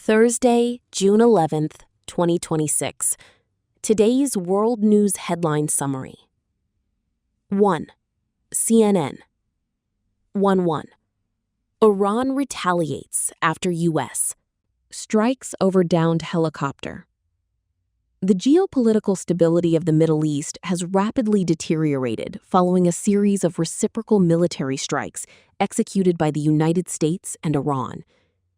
Thursday, June 11th, 2026. Today's World News Headline Summary. 1. CNN. 1-1. Iran retaliates after U.S. strikes over downed helicopter. The geopolitical stability of the Middle East has rapidly deteriorated following a series of reciprocal military strikes executed by the United States and Iran.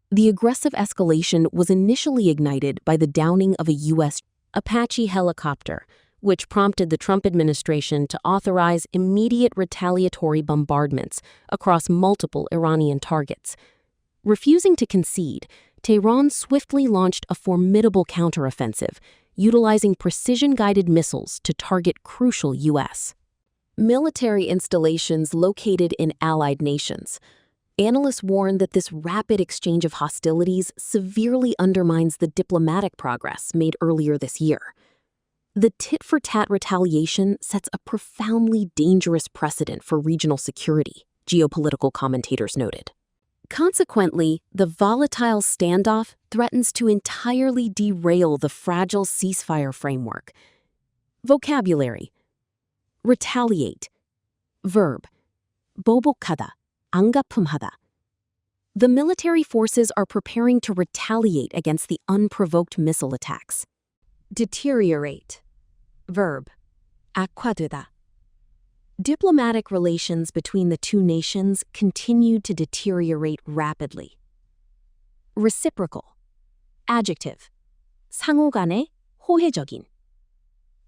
The aggressive escalation was initially ignited by the downing of a U.S. Apache helicopter, which prompted the Trump administration to authorize immediate retaliatory bombardments across multiple Iranian targets. Refusing to concede, Tehran swiftly launched a formidable counteroffensive, utilizing precision-guided missiles to target crucial U.S. military installations located in allied nations. Analysts warn that this rapid exchange of hostilities severely undermines the diplomatic progress made earlier this year. The tit-for-tat retaliation sets a profoundly dangerous precedent for regional security, geopolitical commentators noted. Consequently, the volatile standoff threatens to entirely derail the fragile ceasefire framework. Vocabulary: retaliate. Verb: 보복하다, angapumhada. The military forces are preparing to retaliate against the unprovoked missile attacks. Deteriorate. Verb: 악화되다. Diplomatic relations between the two nations continued to deteriorate rapidly. Reciprocal. Adjective: 상호 간의 호혜적인.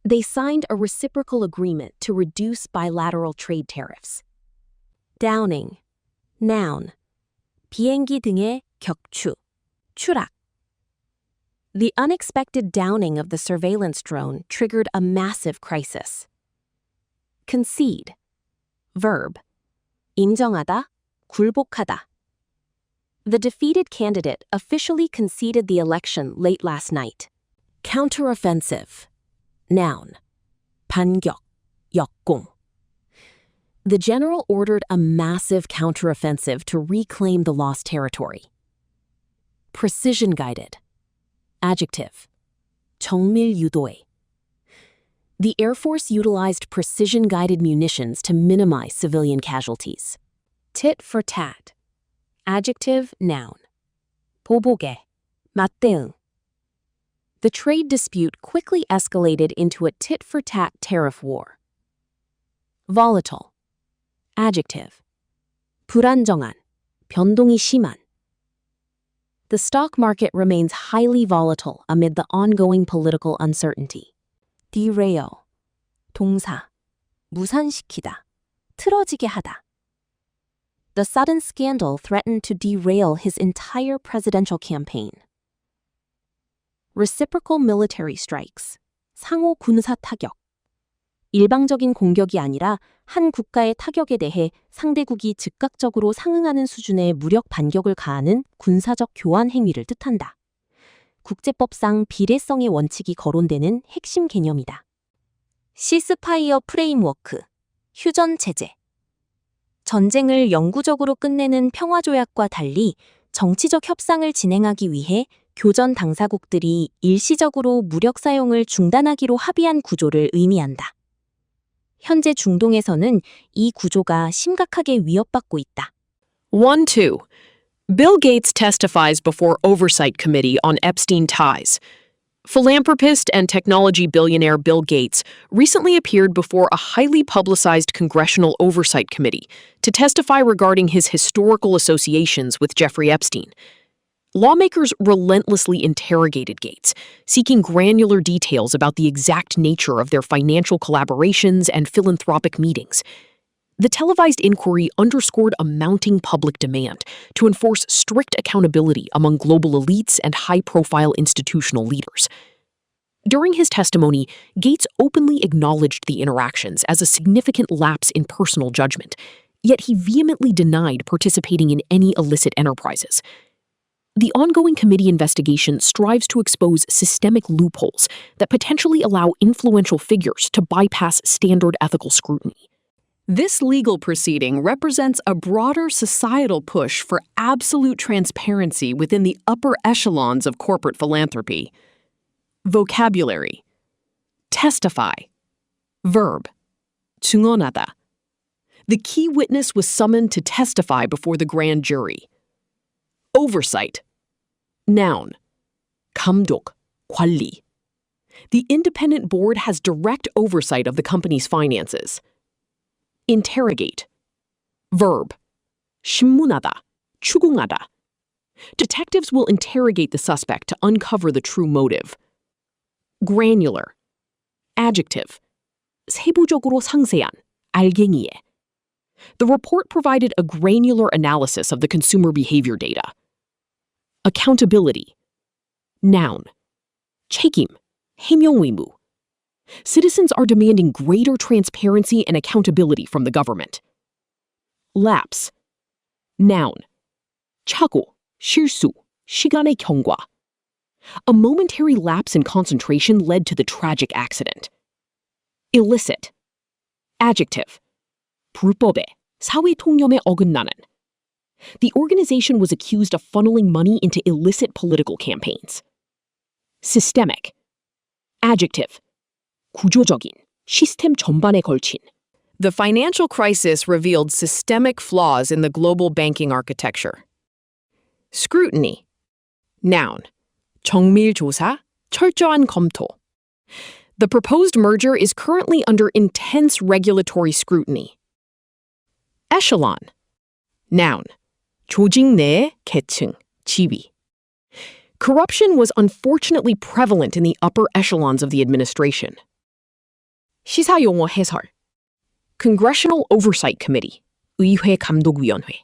They signed a reciprocal agreement to reduce bilateral trade tariffs. Downing. Noun: 비행기 등의 격추, 추락. The unexpected downing of the surveillance drone triggered a massive crisis. Concede. Verb: 인정하다, 굴복하다. The defeated candidate officially conceded the election late last night. Counteroffensive. Noun: 반격, 역공. The general ordered a massive counteroffensive to reclaim the lost territory. Precision-guided. Adjective: 정밀유도해. The Air Force utilized precision-guided munitions to minimize civilian casualties. Tit for tat. Adjective, noun. 보복에, 맞대응. The trade dispute quickly escalated into a tit-for-tat tariff war. Volatile. Adjective: 불안정한, 변동이 심한. The stock market remains highly volatile amid the ongoing political uncertainty. Derail. 동사: 무산시키다, 틀어지게 하다. The sudden scandal threatened to derail his entire presidential campaign. Reciprocal military strikes. 상호 군사 타격. 일방적인 공격이 아니라 한 국가의 타격에 대해 상대국이 즉각적으로 상응하는 수준의 무력 반격을 가하는 군사적 교환 행위를 뜻한다. 국제법상 비례성의 원칙이 거론되는 핵심 개념이다. 시스파이어 프레임워크, 휴전 체제. 전쟁을 영구적으로 끝내는 평화조약과 달리 정치적 협상을 진행하기 위해 교전 당사국들이 일시적으로 무력 사용을 중단하기로 합의한 구조를 의미한다. 현재 중동에서는 이 구조가 심각하게 위협받고 있다. 1-2. Bill Gates testifies before Oversight Committee on Epstein ties. Philanthropist and technology billionaire Bill Gates recently appeared before a highly publicized Congressional Oversight Committee to testify regarding his historical associations with Jeffrey Epstein. Lawmakers relentlessly interrogated Gates, seeking granular details about the exact nature of their financial collaborations and philanthropic meetings. The televised inquiry underscored a mounting public demand to enforce strict accountability among global elites and high-profile institutional leaders. During his testimony, Gates openly acknowledged the interactions as a significant lapse in personal judgment, yet he vehemently denied participating in any illicit enterprises. The ongoing committee investigation strives to expose systemic loopholes that potentially allow influential figures to bypass standard ethical scrutiny. This legal proceeding represents a broader societal push for absolute transparency within the upper echelons of corporate philanthropy. Vocabulary. Testify. Verb. 증언하다. The key witness was summoned to testify before the grand jury. Oversight. Noun. 감독, 관리. The independent board has direct oversight of the company's finances. Interrogate. Verb. 신문하다, 추궁하다. Detectives will interrogate the suspect to uncover the true motive. Granular. Adjective. 세부적으로 상세한, 알갱이에. The report provided a granular analysis of the consumer behavior data. Accountability. Noun. 책임, 해명 의무. Citizens are demanding greater transparency and accountability from the government. Lapse. Noun. 착오, 실수, 시간의 경과. A momentary lapse in concentration led to the tragic accident. Illicit. Adjective. 불법에, 사회 통념에 어긋나는. The organization was accused of funneling money into illicit political campaigns. Systemic. Adjective. 구조적인, 시스템 전반에 걸친. The financial crisis revealed systemic flaws in the global banking architecture. Scrutiny. Noun. 정밀 조사, 철저한 검토. The proposed merger is currently under intense regulatory scrutiny. Echelon. Noun. 조직 내의 계층, 지위. Corruption was unfortunately prevalent in the upper echelons of the administration. 시사용어 해설. Congressional Oversight Committee, 의회 감독위원회.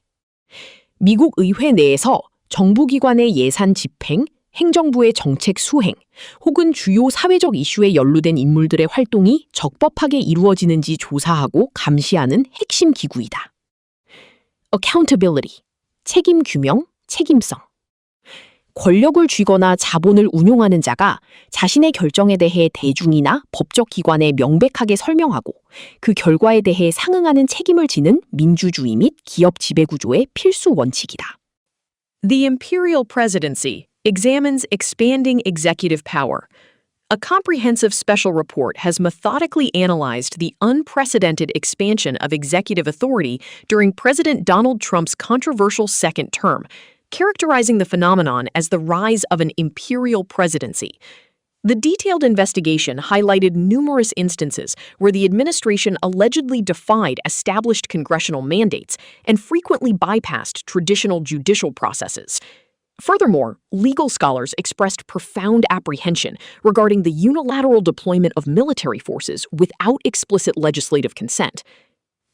미국 의회 내에서 정부기관의 예산 집행, 행정부의 정책 수행, 혹은 주요 사회적 이슈에 연루된 인물들의 활동이 적법하게 이루어지는지 조사하고 감시하는 핵심 기구이다. Accountability, 책임 규명, 책임성. 권력을 쥐거나 자본을 운용하는 자가 자신의 결정에 대해 대중이나 법적 기관에 명백하게 설명하고 그 결과에 대해 상응하는 책임을 지는 민주주의 및 기업 지배구조의 필수 원칙이다. The Imperial Presidency examines expanding executive power. A comprehensive special report has methodically analyzed the unprecedented expansion of executive authority during President Donald Trump's controversial second term, characterizing the phenomenon as the rise of an imperial presidency. The detailed investigation highlighted numerous instances where the administration allegedly defied established congressional mandates and frequently bypassed traditional judicial processes. Furthermore, legal scholars expressed profound apprehension regarding the unilateral deployment of military forces without explicit legislative consent.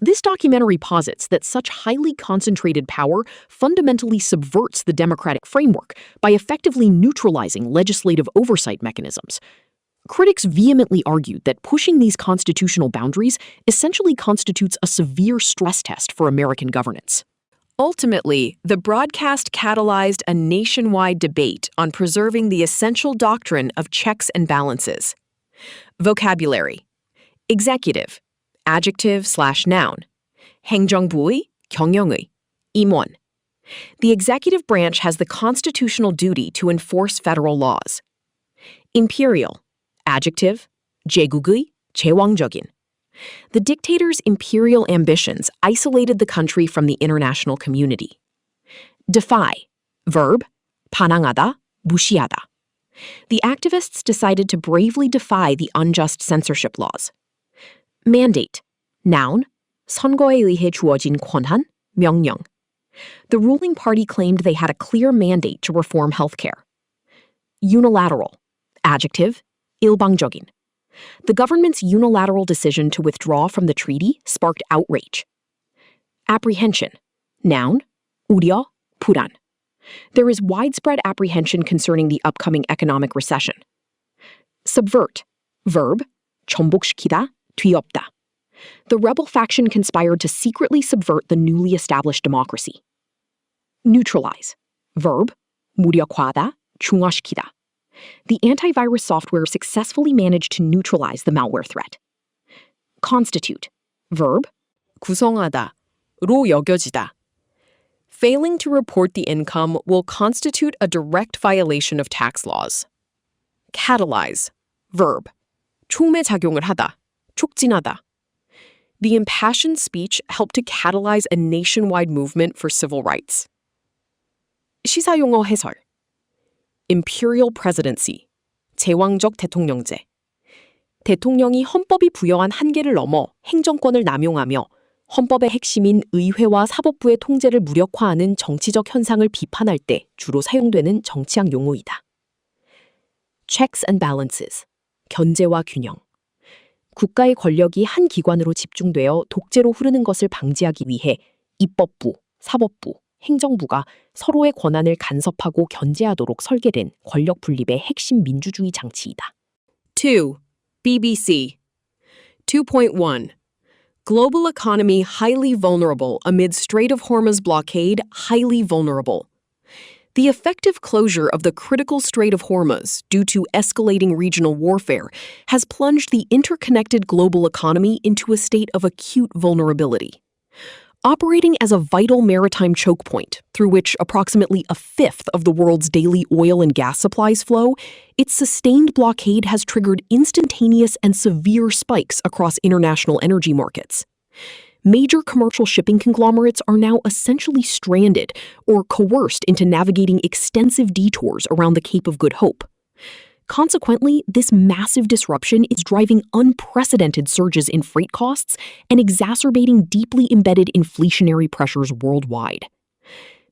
This documentary posits that such highly concentrated power fundamentally subverts the democratic framework by effectively neutralizing legislative oversight mechanisms. Critics vehemently argued that pushing these constitutional boundaries essentially constitutes a severe stress test for American governance. Ultimately, the broadcast catalyzed a nationwide debate on preserving the essential doctrine of checks and balances. Vocabulary. Executive. Adjective/noun. 행정부의, 경영의, 임원. The executive branch has the constitutional duty to enforce federal laws. Imperial. Adjective. 제국의, 제왕적인. The dictator's imperial ambitions isolated the country from the international community. Defy. Verb. 반항하다, 무시하다. The activists decided to bravely defy the unjust censorship laws. Mandate. Noun. 선거에 의해 주어진 권한, 명령. The ruling party claimed they had a clear mandate to reform healthcare. Unilateral. Adjective. 일방적인. The government's unilateral decision to withdraw from the treaty sparked outrage. Apprehension. Noun. 우려, 불안. There is widespread apprehension concerning the upcoming economic recession. Subvert. Verb. 전복시키다, 뒤엎다. The rebel faction conspired to secretly subvert the newly established democracy. Neutralize. Verb. 무력화하다, 중화시키다. The antivirus software successfully managed to neutralize the malware threat. Constitute. Verb. 구성하다로 여겨지다. Failing to report the income will constitute a direct violation of tax laws. Catalyze, verb. 촉매작용을 하다, 촉진하다. The impassioned speech helped to catalyze a nationwide movement for civil rights. 시사용어 해설. Imperial presidency, 제왕적 대통령제. 대통령이 헌법이 부여한 한계를 넘어 행정권을 남용하며 헌법의 핵심인 의회와 사법부의 통제를 무력화하는 정치적 현상을 비판할 때 주로 사용되는 정치학 용어이다. Checks and balances, 견제와 균형. 국가의 권력이 한 기관으로 집중되어 독재로 흐르는 것을 방지하기 위해 입법부, 사법부, 행정부가 서로의 권한을 간섭하고 견제하도록 설계된 권력 분립의 핵심 민주주의 장치이다. 2. BBC 2.1 Global economy highly vulnerable amid Strait of Hormuz blockade, highly vulnerable. The effective closure of the critical Strait of Hormuz due to escalating regional warfare has plunged the interconnected global economy into a state of acute vulnerability. Operating as a vital maritime choke point through which approximately a fifth of the world's daily oil and gas supplies flow, its sustained blockade has triggered instantaneous and severe spikes across international energy markets. Major commercial shipping conglomerates are now essentially stranded or coerced into navigating extensive detours around the Cape of Good Hope. Consequently, this massive disruption is driving unprecedented surges in freight costs and exacerbating deeply embedded inflationary pressures worldwide.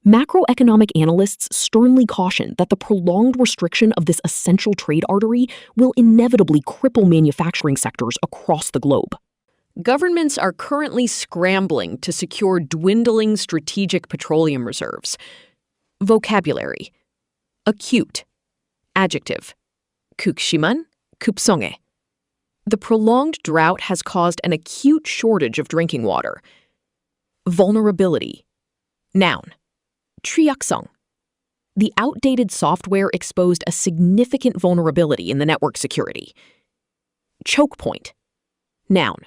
Macroeconomic analysts sternly caution that the prolonged restriction of this essential trade artery will inevitably cripple manufacturing sectors across the globe. Governments are currently scrambling to secure dwindling strategic petroleum reserves. Vocabulary. Acute. Adjective. 극심한, 급성해. The prolonged drought has caused an acute shortage of drinking water. Vulnerability. Noun. 취약성. The outdated software exposed a significant vulnerability in the network security. Choke point. Noun.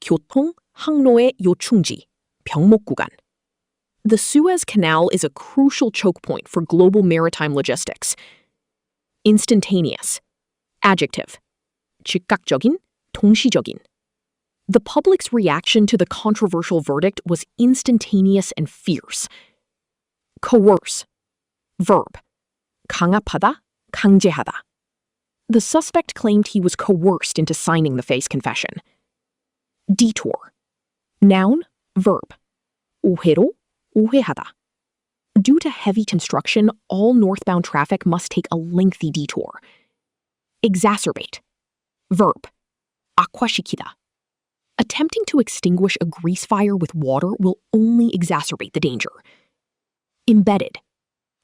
교통, 항로의 요충지, 병목 구간. The Suez Canal is a crucial choke point for global maritime logistics. Instantaneous. Adjective. 즉각적인, 동시적인. The public's reaction to the controversial verdict was instantaneous and fierce. Coerce. Verb. 강압하다, 강제하다. The suspect claimed he was coerced into signing the face confession. Detour. Noun, verb. 오해로, 오해하다. Due to heavy construction, all northbound traffic must take a lengthy detour. Exacerbate. Verb. 악화시키다. Attempting to extinguish a grease fire with water will only exacerbate the danger. Embedded.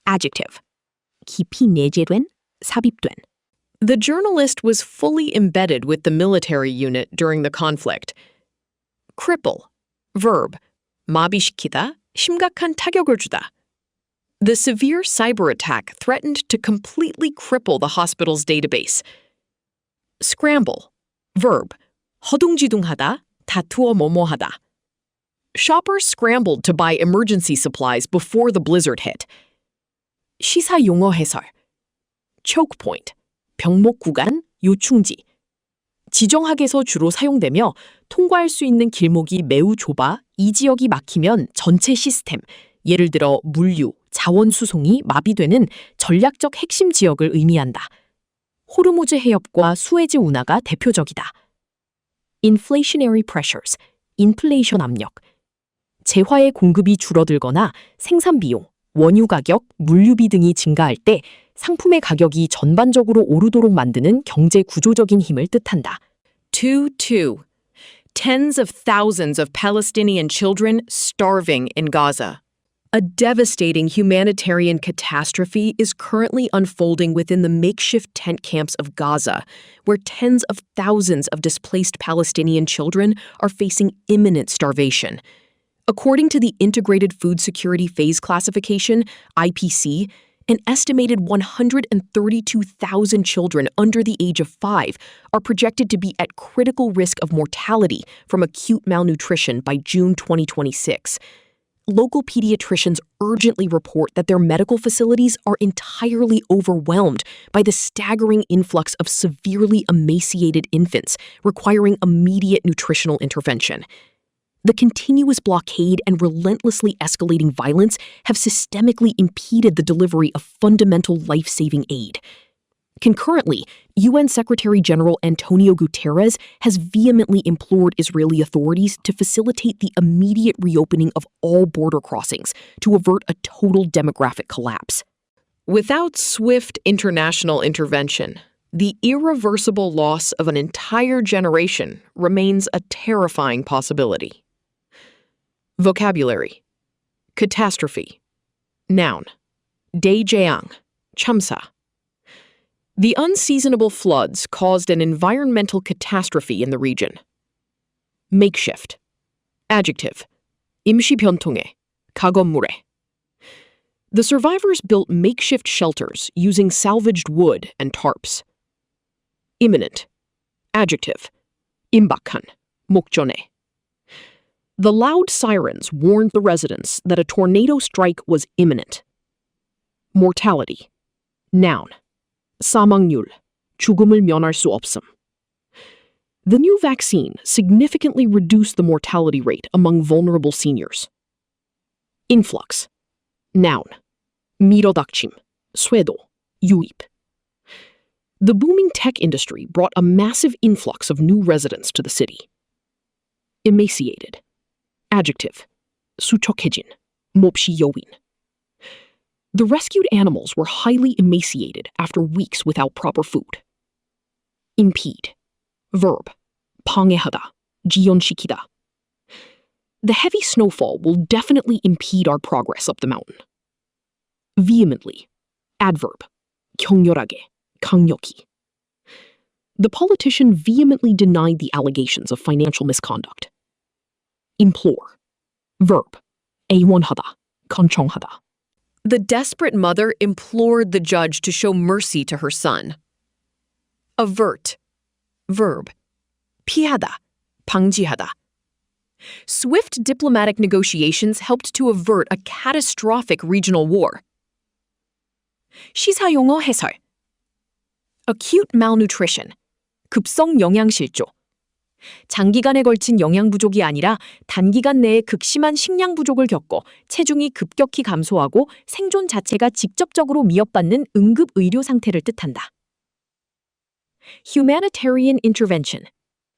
Adjective. 깊이 내재된, 삽입된. The journalist was fully embedded with the military unit during the conflict. Cripple. Verb. 마비시키다, 심각한 타격을 주다. The severe cyber attack threatened to completely cripple the hospital's database. Scramble. Verb. 허둥지둥하다, 다투어 뭐뭐하다. Shoppers scrambled to buy emergency supplies before the blizzard hit. 시사 용어 해설. Choke point. 병목 구간, 요충지. 지정학에서 주로 사용되며 통과할 수 있는 길목이 매우 좁아 이 지역이 막히면 전체 시스템, 예를 들어 물류, 자원 수송이 마비되는 전략적 핵심 지역을 의미한다. 호르무즈 해협과 수에즈 운하가 대표적이다. Inflationary pressures, 인플레이션 압력. 재화의 공급이 줄어들거나 생산 비용, 원유 가격, 물류비 등이 증가할 때 상품의 가격이 전반적으로 오르도록 만드는 경제 구조적인 힘을 뜻한다. 2.2. Tens of thousands of Palestinian children starving in Gaza. A devastating humanitarian catastrophe is currently unfolding within the makeshift tent camps of Gaza, where tens of thousands of displaced Palestinian children are facing imminent starvation. According to the Integrated Food Security Phase Classification, IPC, An estimated 132,000 children under the age of 5 are projected to be at critical risk of mortality from acute malnutrition by June 2026. Local pediatricians urgently report that their medical facilities are entirely overwhelmed by the staggering influx of severely emaciated infants requiring immediate nutritional intervention. The continuous blockade and relentlessly escalating violence have systemically impeded the delivery of fundamental life-saving aid. Concurrently, UN Secretary-General Antonio Guterres has vehemently implored Israeli authorities to facilitate the immediate reopening of all border crossings to avert a total demographic collapse. Without swift international intervention, the irreversible loss of an entire generation remains a terrifying possibility. Vocabulary: catastrophe. Noun: daejeang, chamsa. The unseasonable floods caused an environmental catastrophe in the region. Makeshift. Adjective: 임시 변통에, 가건물에. The survivors built makeshift shelters using salvaged wood and tarps. Imminent. Adjective: 임박한, 목전에. The loud sirens warned the residents that a tornado strike was imminent. Mortality. Noun: 사망률, 죽음을 면할 수 없음. The new vaccine significantly reduced the mortality rate among vulnerable seniors. Influx. Noun: 밀어닥침, 쇄도, 유입. The booming tech industry brought a massive influx of new residents to the city. Emaciated. Adjective: 수척해진, 몹시 여윈. The rescued animals were highly emaciated after weeks without proper food. Impede. Verb: 방해하다, 지연시키다. The heavy snowfall will definitely impede our progress up the mountain. Vehemently. Adverb: 격렬하게, 강력히. The politician vehemently denied the allegations of financial misconduct. Implore. Verb: 애원하다, 간청하다. The desperate mother implored the judge to show mercy to her son. Avert. Verb: 피하다, 방지하다. Swift diplomatic negotiations helped to avert a catastrophic regional war. 시사용어 해설. Acute malnutrition. 급성 영양실조. 장기간에 걸친 영양 부족이 아니라 단기간 내에 극심한 식량 부족을 겪고 체중이 급격히 감소하고 생존 자체가 직접적으로 위협받는 응급 의료 상태를 뜻한다. Humanitarian intervention.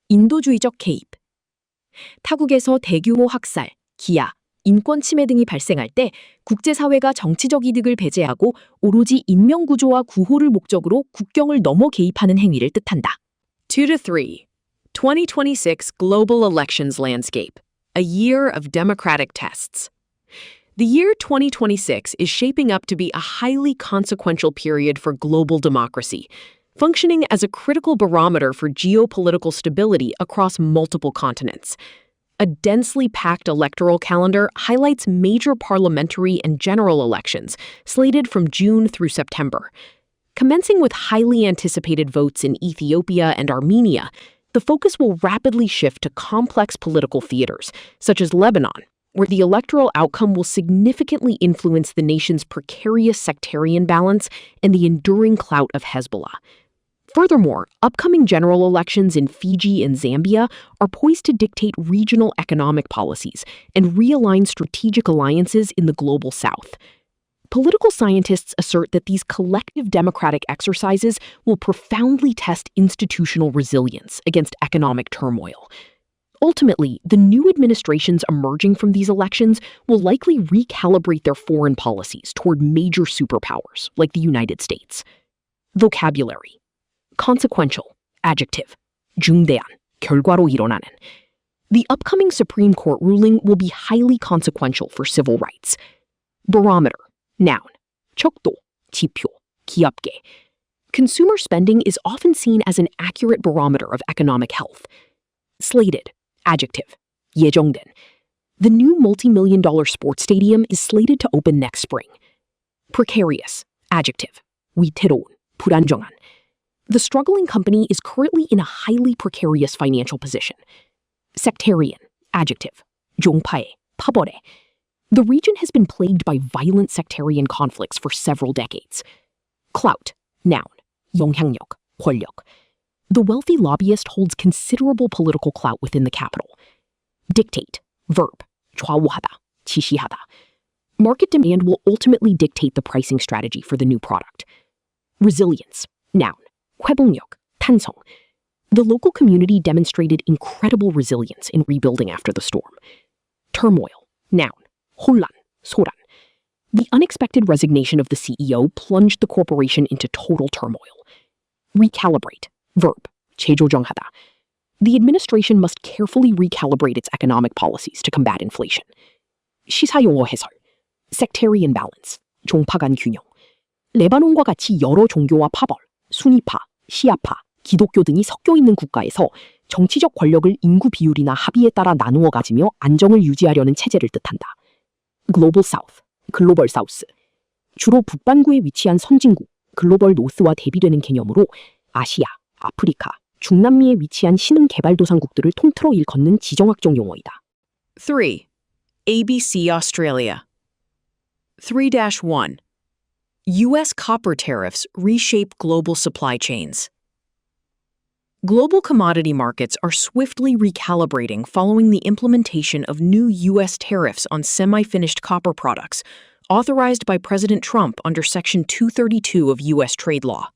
인도주의적 개입. 타국에서 대규모 학살, 기아, 인권 침해 등이 발생할 때 국제사회가 정치적 이득을 배제하고 오로지 인명구조와 구호를 목적으로 국경을 넘어 개입하는 행위를 뜻한다. 2-3. 2026 Global Elections Landscape, a year of democratic tests. The year 2026 is shaping up to be a highly consequential period for global democracy, functioning as a critical barometer for geopolitical stability across multiple continents. A densely packed electoral calendar highlights major parliamentary and general elections, slated from June through September. Commencing with highly anticipated votes in Ethiopia and Armenia, the focus will rapidly shift to complex political theaters, such as Lebanon, where the electoral outcome will significantly influence the nation's precarious sectarian balance and the enduring clout of Hezbollah. Furthermore, upcoming general elections in Fiji and Zambia are poised to dictate regional economic policies and realign strategic alliances in the global south. Political scientists assert that these collective democratic exercises will profoundly test institutional resilience against economic turmoil. Ultimately, the new administrations emerging from these elections will likely recalibrate their foreign policies toward major superpowers like the United States. Vocabulary. Consequential. Adjective. 중대한, 결과로 일어나는. The upcoming Supreme Court ruling will be highly consequential for civil rights. Barometer. Noun. 척도, 지표, 기압계. Consumer spending is often seen as an accurate barometer of economic health. Slated. Adjective. 예정된. The new multi-million-dollar sports stadium is slated to open next spring. Precarious. Adjective. 위태로운, 불안정한. The struggling company is currently in a highly precarious financial position. Sectarian. Adjective. 종파해, 파벌해. The region has been plagued by violent sectarian conflicts for several decades. Clout. Noun. 영향력, 권력. The wealthy lobbyist holds considerable political clout within the capital. Dictate. Verb. 좌우하다, 지시하다. Market demand will ultimately dictate the pricing strategy for the new product. Resilience. Noun. 회복력, 탄성. The local community demonstrated incredible resilience in rebuilding after the storm. Turmoil. Noun. 혼란, 소란. The unexpected resignation of the CEO plunged the corporation into total turmoil. Recalibrate. Verb. 재조정하다. The administration must carefully recalibrate its economic policies to combat inflation. 시사용어 해설. Sectarian balance. 종파 간 균형. 레바논과 같이 여러 종교와 파벌, 수니파, 시아파, 기독교 등이 섞여 있는 국가에서 정치적 권력을 인구 비율이나 합의에 따라 나누어 가지며 안정을 유지하려는 체제를 뜻한다. 글로벌 사우스, 글로벌 사우스. 주로 북반구에 위치한 선진국, 글로벌 노스와 대비되는 개념으로 아시아, 아프리카, 중남미에 위치한 신흥 개발도상국들을 통틀어 일컫는 지정학적 용어이다. 3. ABC Australia. 3-1. U.S. copper tariffs reshape global supply chains. Global commodity markets are swiftly recalibrating following the implementation of new U.S. tariffs on semi-finished copper products, authorized by President Trump under Section 232 of U.S. trade law.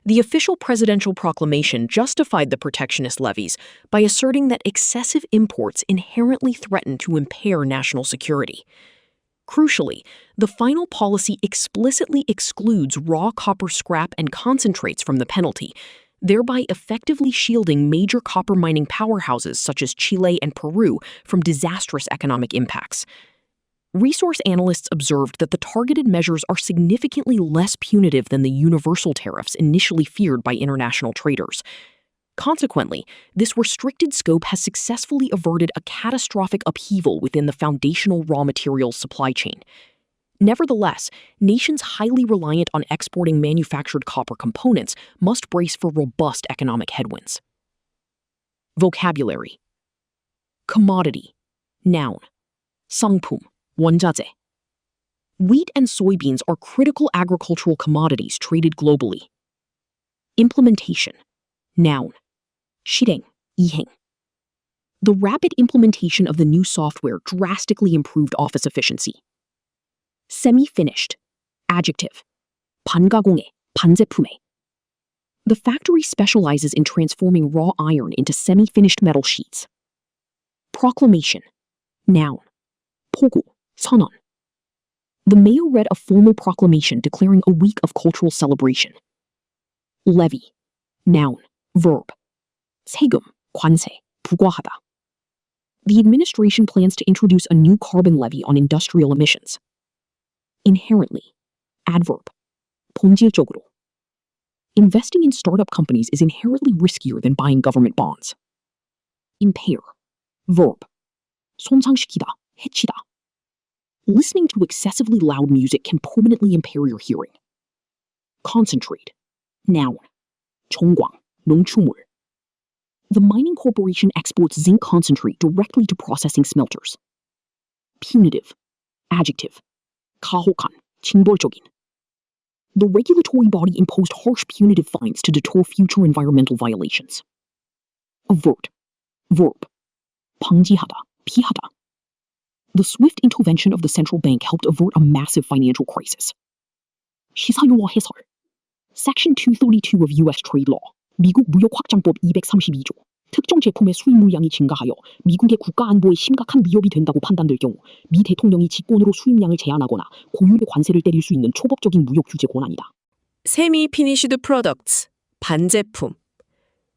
The official presidential proclamation justified the protectionist levies by asserting that excessive imports inherently threaten to impair national security. Crucially, the final policy explicitly excludes raw copper scrap and concentrates from the penalty, thereby effectively shielding major copper mining powerhouses such as Chile and Peru from disastrous economic impacts. Resource analysts observed that the targeted measures are significantly less punitive than the universal tariffs initially feared by international traders. Consequently, this restricted scope has successfully averted a catastrophic upheaval within the foundational raw materials supply chain. Nevertheless, nations highly reliant on exporting manufactured copper components must brace for robust economic headwinds. Vocabulary. Commodity. Noun. 상품. 원자재. Wheat and soybeans are critical agricultural commodities traded globally. Implementation. Noun. 실행, 이행. The rapid implementation of the new software drastically improved office efficiency. Semi-finished. Adjective. 반가공해, 반제품해. The factory specializes in transforming raw iron into semi-finished metal sheets. Proclamation. Noun. 포고, 선언. The mayor read a formal proclamation declaring a week of cultural celebration. Levy. Noun. Verb. 세금, 관세, 부과하다. The administration plans to introduce a new carbon levy on industrial emissions. Inherently. Adverb. 본질적으로. Investing in startup companies is inherently riskier than buying government bonds. Impair. Verb. 손상시키다, 해치다. Listening to excessively loud music can permanently impair your hearing. Concentrate. Noun. 종광, 농축물. The mining corporation exports zinc concentrate directly to processing smelters. Punitive. Adjective. 가혹한, 징벌적인. The regulatory body imposed harsh punitive fines to deter future environmental violations. Avert. Verb. 방지하다, 피하다. The swift intervention of the central bank helped avert a massive financial crisis. 시사용어 해설. Section 232 of U.S. trade law. 미국 무역확장법 232조. 특정 제품의 수입 물량이 증가하여 미국의 국가 안보에 심각한 위협이 된다고 판단될 경우 미 대통령이 직권으로 수입량을 제한하거나 고율의 관세를 때릴 수 있는 초법적인 무역 규제 권한이다. Semi-finished products, 반제품.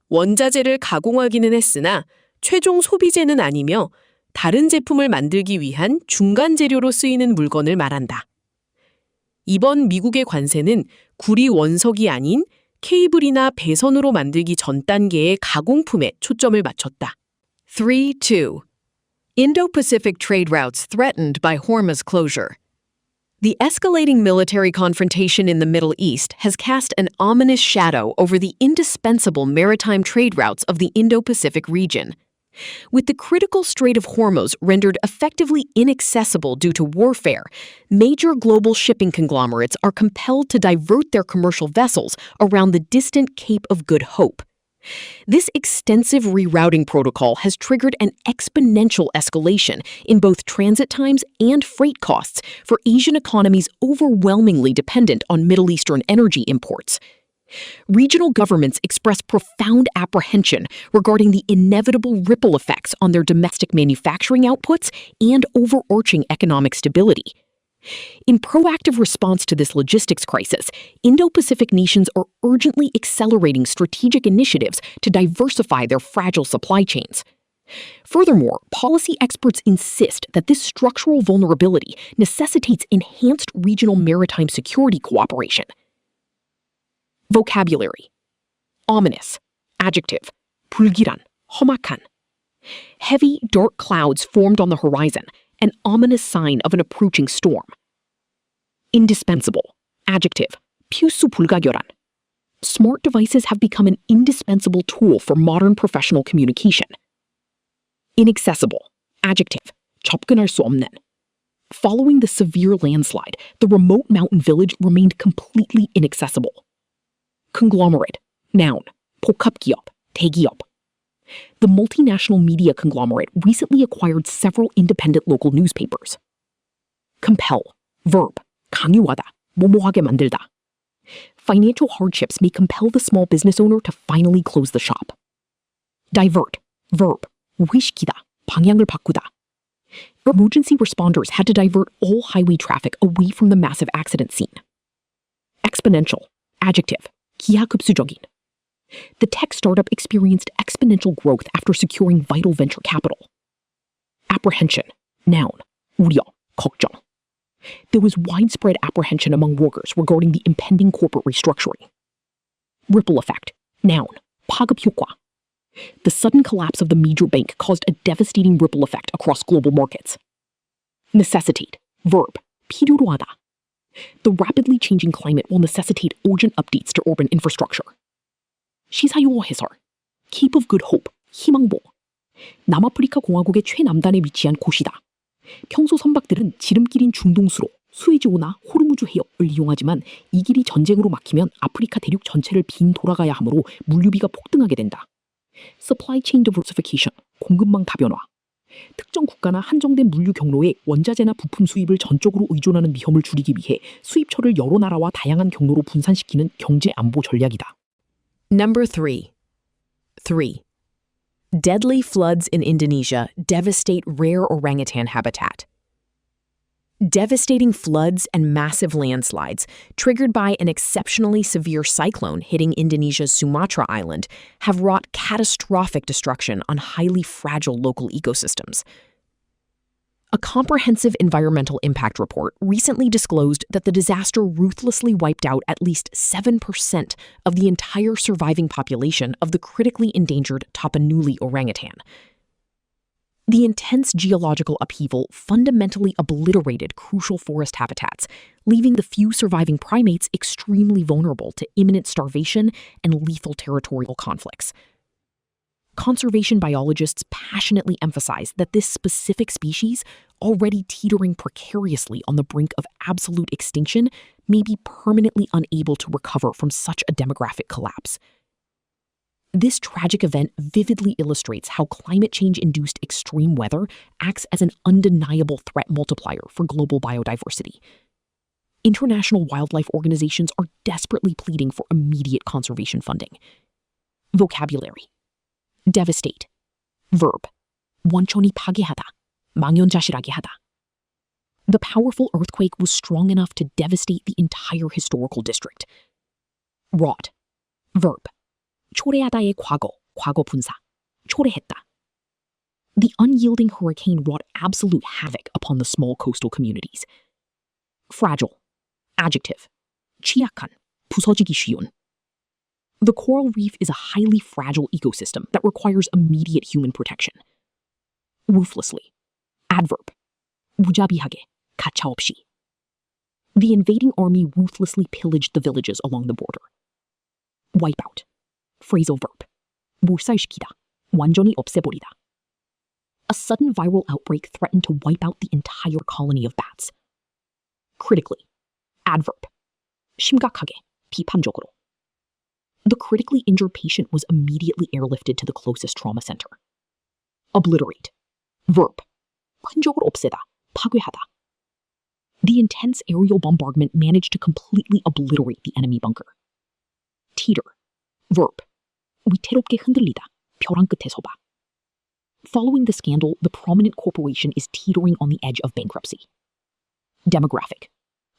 원자재를 가공하기는 했으나 최종 소비재는 아니며 다른 제품을 만들기 위한 중간 재료로 쓰이는 물건을 말한다. 이번 미국의 관세는 구리 원석이 아닌 케이블이나 배선으로 만들기 전 단계의 가공품에 초점을 맞췄다. 3-2. Indo-Pacific trade routes threatened by Hormuz closure. The escalating military confrontation in the Middle East has cast an ominous shadow over the indispensable maritime trade routes of the Indo-Pacific region. With the critical Strait of Hormuz rendered effectively inaccessible due to warfare, major global shipping conglomerates are compelled to divert their commercial vessels around the distant Cape of Good Hope. This extensive rerouting protocol has triggered an exponential escalation in both transit times and freight costs for Asian economies overwhelmingly dependent on Middle Eastern energy imports. Regional governments express profound apprehension regarding the inevitable ripple effects on their domestic manufacturing outputs and overarching economic stability. In proactive response to this logistics crisis, Indo-Pacific nations are urgently accelerating strategic initiatives to diversify their fragile supply chains. Furthermore, policy experts insist that this structural vulnerability necessitates enhanced regional maritime security cooperation. Vocabulary. Ominous. Adjective. 불길한, 험악한. Heavy, dark clouds formed on the horizon, an ominous sign of an approaching storm. Indispensable. Adjective. 필수 불가결한. Smart devices have become an indispensable tool for modern professional communication. Inaccessible. Adjective. 접근할 수 없는. Following the severe landslide, the remote mountain village remained completely inaccessible. Conglomerate. Noun. 복합기업, 대기업. The multinational media conglomerate recently acquired several independent local newspapers. Compel. Verb. 강요하다, 모모하게 만들다. Financial hardships may compel the small business owner to finally close the shop. Divert. Verb. 우회시키다, 방향을 바꾸다. Emergency responders had to divert all highway traffic away from the massive accident scene. Exponential. Adjective. 기하급수적인. The tech startup experienced exponential growth after securing vital venture capital. Apprehension. Noun. 우려, 걱정. There was widespread apprehension among workers regarding the impending corporate restructuring. Ripple effect. Noun. 파급 효과. The sudden collapse of the major bank caused a devastating ripple effect across global markets. Necessitate. Verb. 필요로 하다. The rapidly changing climate will necessitate urgent updates to urban infrastructure. 시사용어 해설. Cape of Good Hope, 희망봉. 남아프리카 공화국의 최남단에 위치한 곳이다. 평소 선박들은 지름길인 중동수로 수에즈호나 호르무즈 해협을 이용하지만 이 길이 전쟁으로 막히면 아프리카 대륙 전체를 빈 돌아가야 하므로 물류비가 폭등하게 된다. Supply chain diversification, 공급망 다변화. 특정 국가나 한정된 물류 경로에 원자재나 부품 수입을 전적으로 의존하는 위험을 줄이기 위해 수입처를 여러 나라와 다양한 경로로 분산시키는 경제 안보 전략이다. Number 3. Deadly floods in Indonesia devastate rare orangutan habitat. Devastating floods and massive landslides, triggered by an exceptionally severe cyclone hitting Indonesia's Sumatra island, have wrought catastrophic destruction on highly fragile local ecosystems. A comprehensive environmental impact report recently disclosed that the disaster ruthlessly wiped out at least 7% of the entire surviving population of the critically endangered Tapanuli orangutan. The intense geological upheaval fundamentally obliterated crucial forest habitats, leaving the few surviving primates extremely vulnerable to imminent starvation and lethal territorial conflicts. Conservation biologists passionately emphasize that this specific species, already teetering precariously on the brink of absolute extinction, may be permanently unable to recover from such a demographic collapse. This tragic event vividly illustrates how climate change-induced extreme weather acts as an undeniable threat multiplier for global biodiversity. International wildlife organizations are desperately pleading for immediate conservation funding. Vocabulary. Devastate. Verb. 원천히 파괴하다, 망연자실하게 하다. The powerful earthquake was strong enough to devastate the entire historical district. Wrought. Verb. 초래하다의 과거, 과거 분사. 초래했다. The unyielding hurricane wrought absolute havoc upon the small coastal communities. Fragile. Adjective. 취약한, 부서지기 쉬운. The coral reef is a highly fragile ecosystem that requires immediate human protection. Ruthlessly. Adverb. 무자비하게, 가차없이. The invading army ruthlessly pillaged the villages along the border. Wipe out. Phrasal verb. 몰살시키다. 완전히 없애버리다. A sudden viral outbreak threatened to wipe out the entire colony of bats. Critically. Adverb. 심각하게. 비판적으로. The critically injured patient was immediately airlifted to the closest trauma center. Obliterate. Verb. 흔적을 없애다. 파괴하다. The intense aerial bombardment managed to completely obliterate the enemy bunker. Teeter. Verb. 위태롭게 흔들리다. 벼랑 끝에 서봐. Following the scandal, the prominent corporation is teetering on the edge of bankruptcy. Demographic.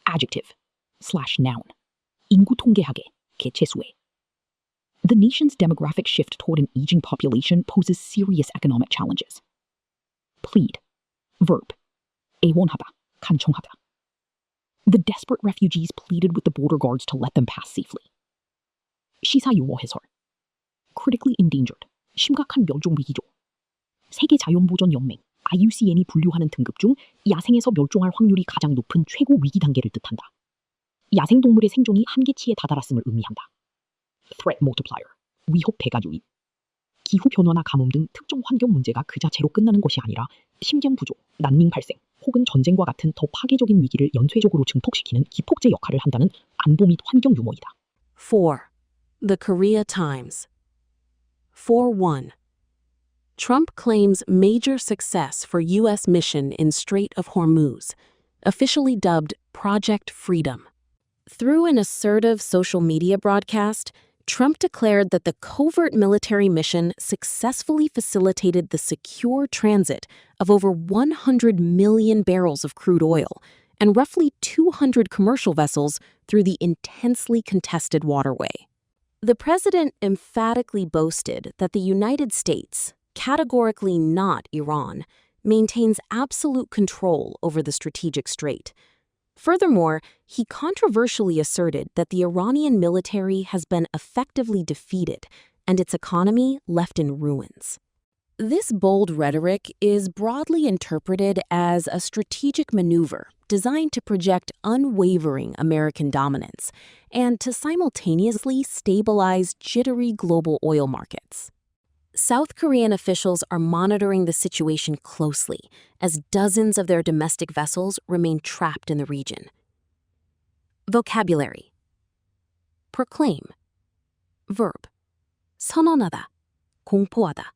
Adjective. / noun. 인구 통계학의. 개체수의. The nation's demographic shift toward an aging population poses serious economic challenges. Plead. Verb. 애원하다. 간청하다. The desperate refugees pleaded with the border guards to let them pass safely. 시사 용어 해설. Critically endangered. 심각한 멸종 위기종. 세계 자연보전 연맹 IUCN이 분류하는 등급 중 야생에서 멸종할 확률이 가장 높은 최고 위기 단계를 뜻한다. 야생동물의 생존이 한계치에 다다랐음을 의미한다. Threat multiplier. 위협 배가주의. 기후 변화나 가뭄 등 특정 환경 문제가 그 자체로 끝나는 것이 아니라 식량 부족, 난민 발생, 혹은 전쟁과 같은 더 파괴적인 위기를 연쇄적으로 증폭시키는 기폭제 역할을 한다는 안보 및 환경 유머이다. 4. The Korea Times. 4.1. Trump claims major success for U.S. mission in Strait of Hormuz, officially dubbed Project Freedom. Through an assertive social media broadcast, Trump declared that the covert military mission successfully facilitated the secure transit of over 100 million barrels of crude oil and roughly 200 commercial vessels through the intensely contested waterway. The president emphatically boasted that the United States, categorically not Iran, maintains absolute control over the strategic strait. Furthermore, he controversially asserted that the Iranian military has been effectively defeated and its economy left in ruins. This bold rhetoric is broadly interpreted as a strategic maneuver designed to project unwavering American dominance and to simultaneously stabilize jittery global oil markets. South Korean officials are monitoring the situation closely as dozens of their domestic vessels remain trapped in the region. Vocabulary. Proclaim. Verb. 선언하다. 공포하다.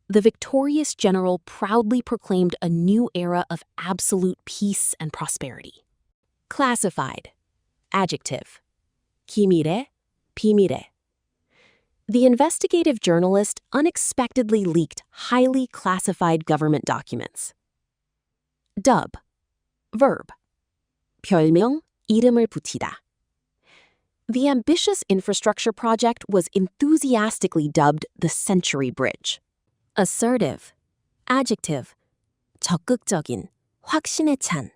The victorious general proudly proclaimed a new era of absolute peace and prosperity. Classified. Adjective. 기밀해, 비밀해. The investigative journalist unexpectedly leaked highly classified government documents. Dub. Verb. 별명, 이름을 붙이다. The ambitious infrastructure project was enthusiastically dubbed the Century Bridge. Assertive. Adjective. 적극적인, 확신에 찬.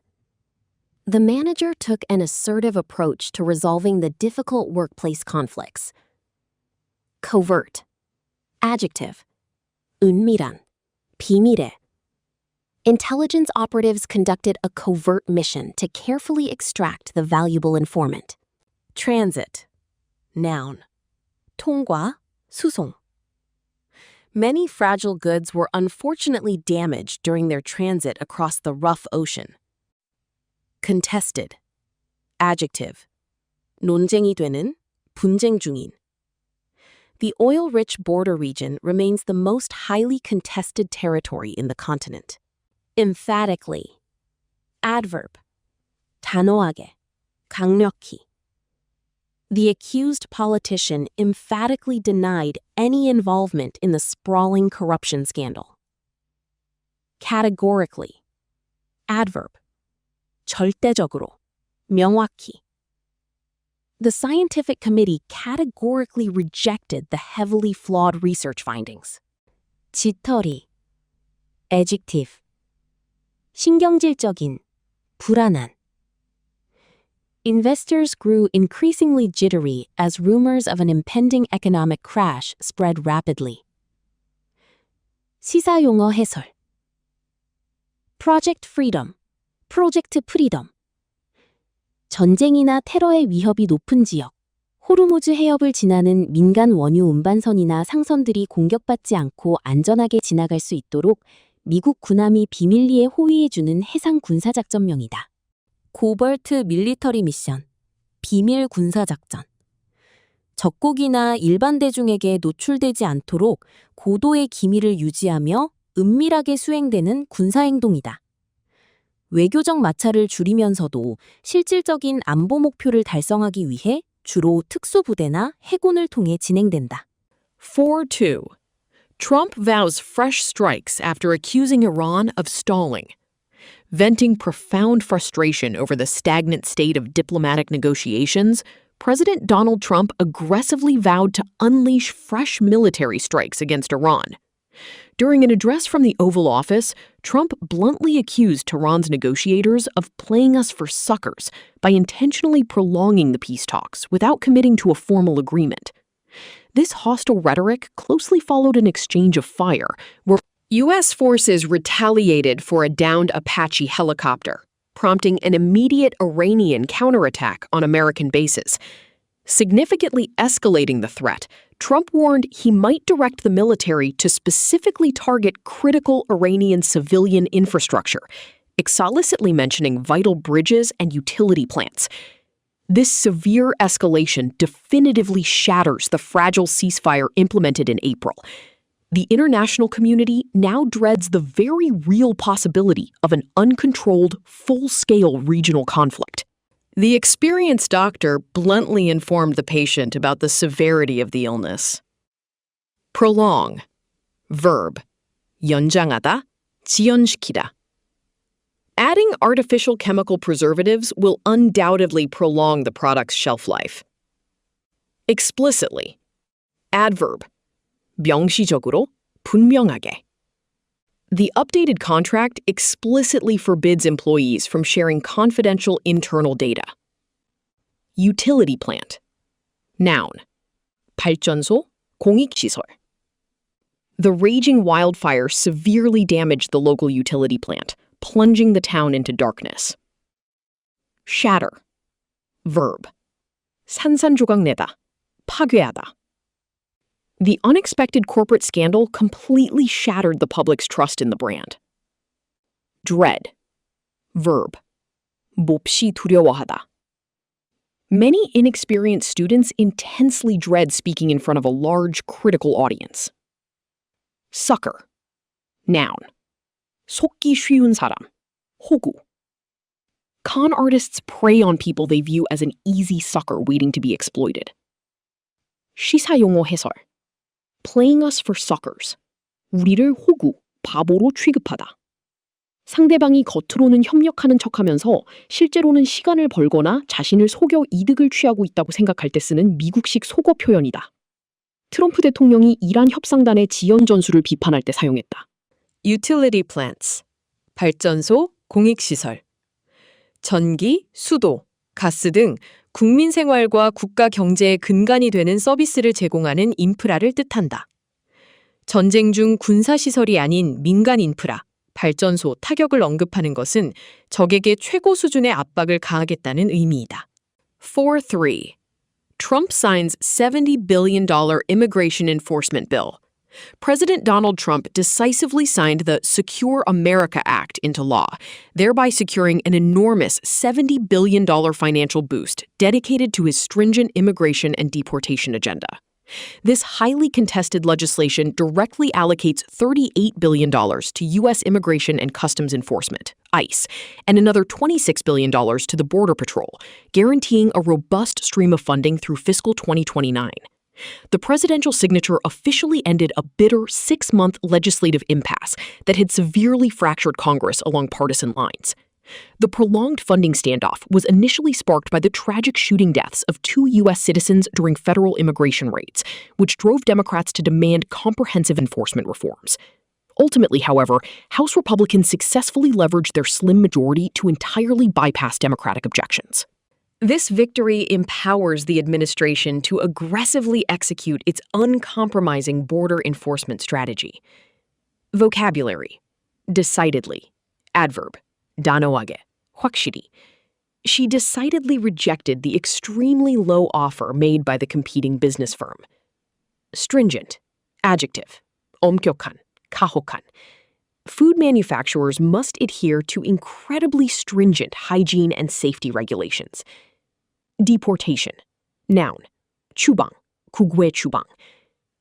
The manager took an assertive approach to resolving the difficult workplace conflicts. Covert. Adjective. 은밀한, 비밀해. Intelligence operatives conducted a covert mission to carefully extract the valuable informant. Transit. Noun. 통과, 수송. Many fragile goods were unfortunately damaged during their transit across the rough ocean. Contested. Adjective. 논쟁이 되는, 분쟁 중인. The oil-rich border region remains the most highly contested territory in the continent. Emphatically. Adverb. 단호하게, 강력히. The accused politician emphatically denied any involvement in the sprawling corruption scandal. Categorically. Adverb. 절대적으로, 명확히. The scientific committee categorically rejected the heavily flawed research findings. 짙어리. Adjective. 신경질적인, 불안한. Investors grew increasingly jittery as rumors of an impending economic crash spread rapidly. 시사용어 해설. Project Freedom, Project Freedom. 전쟁이나 테러의 위협이 높은 지역, 호르무즈 해협을 지나는 민간 원유 운반선이나 상선들이 공격받지 않고 안전하게 지나갈 수 있도록 미국 군함이 비밀리에 호위해주는 해상 군사작전명이다. 코버트 밀리터리 미션, 비밀 군사작전. 적국이나 일반 대중에게 노출되지 않도록 고도의 기밀을 유지하며 은밀하게 수행되는 군사행동이다. 외교적 마찰을 줄이면서도 실질적인 안보 목표를 달성하기 위해 주로 특수부대나 해군을 통해 진행된다. 4-2. Trump vows fresh strikes after accusing Iran of stalling. Venting profound frustration over the stagnant state of diplomatic negotiations, President Donald Trump aggressively vowed to unleash fresh military strikes against Iran. During an address from the Oval Office, Trump bluntly accused Tehran's negotiators of playing us for suckers by intentionally prolonging the peace talks without committing to a formal agreement. This hostile rhetoric closely followed an exchange of fire where U.S. forces retaliated for a downed Apache helicopter, prompting an immediate Iranian counterattack on American bases. Significantly escalating the threat, Trump warned he might direct the military to specifically target critical Iranian civilian infrastructure, explicitly mentioning vital bridges and utility plants. This severe escalation definitively shatters the fragile ceasefire implemented in April. The international community now dreads the very real possibility of an uncontrolled, full-scale regional conflict. The experienced doctor bluntly informed the patient about the severity of the illness. Prolong. Verb. 연장하다, 지연시키다. Adding artificial chemical preservatives will undoubtedly prolong the product's shelf life. Explicitly. Adverb. 명시적으로, 분명하게. The updated contract explicitly forbids employees from sharing confidential internal data. Utility plant. Noun. 발전소, 공익시설. The raging wildfire severely damaged the local utility plant, plunging the town into darkness. Shatter. Verb. 산산조각내다, 파괴하다. The unexpected corporate scandal completely shattered the public's trust in the brand. Dread. Verb. 몹시 두려워하다. Many inexperienced students intensely dread speaking in front of a large, critical audience. Sucker. Noun. 속기 쉬운 사람, 호구. Con artists prey on people they view as an easy sucker waiting to be exploited. 시사용어 해설. Playing us for suckers. 우리를 호구, 바보로 취급하다. 상대방이 겉으로는 협력하는 척하면서 실제로는 시간을 벌거나 자신을 속여 이득을 취하고 있다고 생각할 때 쓰는 미국식 속어 표현이다. 트럼프 대통령이 이란 협상단의 지연 전술을 비판할 때 사용했다. Utility plants. 발전소, 공익시설. 전기, 수도, 가스 등 국민 생활과 국가 경제의 근간이 되는 서비스를 제공하는 인프라를 뜻한다. 전쟁 중 군사시설이 아닌 민간 인프라, 발전소, 타격을 언급하는 것은 적에게 최고 수준의 압박을 가하겠다는 의미이다. 4-3. Trump signs $70 billion immigration enforcement bill. President Donald Trump decisively signed the Secure America Act into law, thereby securing an enormous $70 billion financial boost dedicated to his stringent immigration and deportation agenda. This highly contested legislation directly allocates $38 billion to U.S. Immigration and Customs Enforcement, ICE, and another $26 billion to the Border Patrol, guaranteeing a robust stream of funding through fiscal 2029. The presidential signature officially ended a bitter 6-month legislative impasse that had severely fractured Congress along partisan lines. The prolonged funding standoff was initially sparked by the tragic shooting deaths of 2 U.S. citizens during federal immigration raids, which drove Democrats to demand comprehensive enforcement reforms. Ultimately, however, House Republicans successfully leveraged their slim majority to entirely bypass Democratic objections. This victory empowers the administration to aggressively execute its uncompromising border enforcement strategy. Vocabulary. Decidedly. Adverb. 단호하게. 확실히. She decidedly rejected the extremely low offer made by the competing business firm. Stringent. Adjective. 엄격한, 가혹한. Food manufacturers must adhere to incredibly stringent hygiene and safety regulations. Deportation. Noun. 추방, 국외 추방.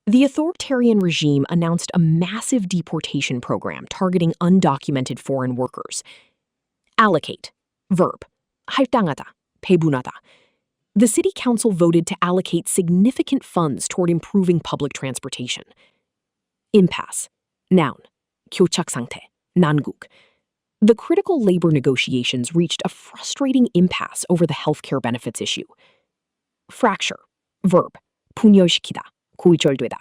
The authoritarian regime announced a massive deportation program targeting undocumented foreign workers. Allocate. Verb. 할당하다, 배분하다. The city council voted to allocate significant funds toward improving public transportation. Impasse. Noun. 교착 상태, 난국. The critical labor negotiations reached a frustrating impasse over the healthcare benefits issue. Fracture. Verb. 분열시키다, 골절되다.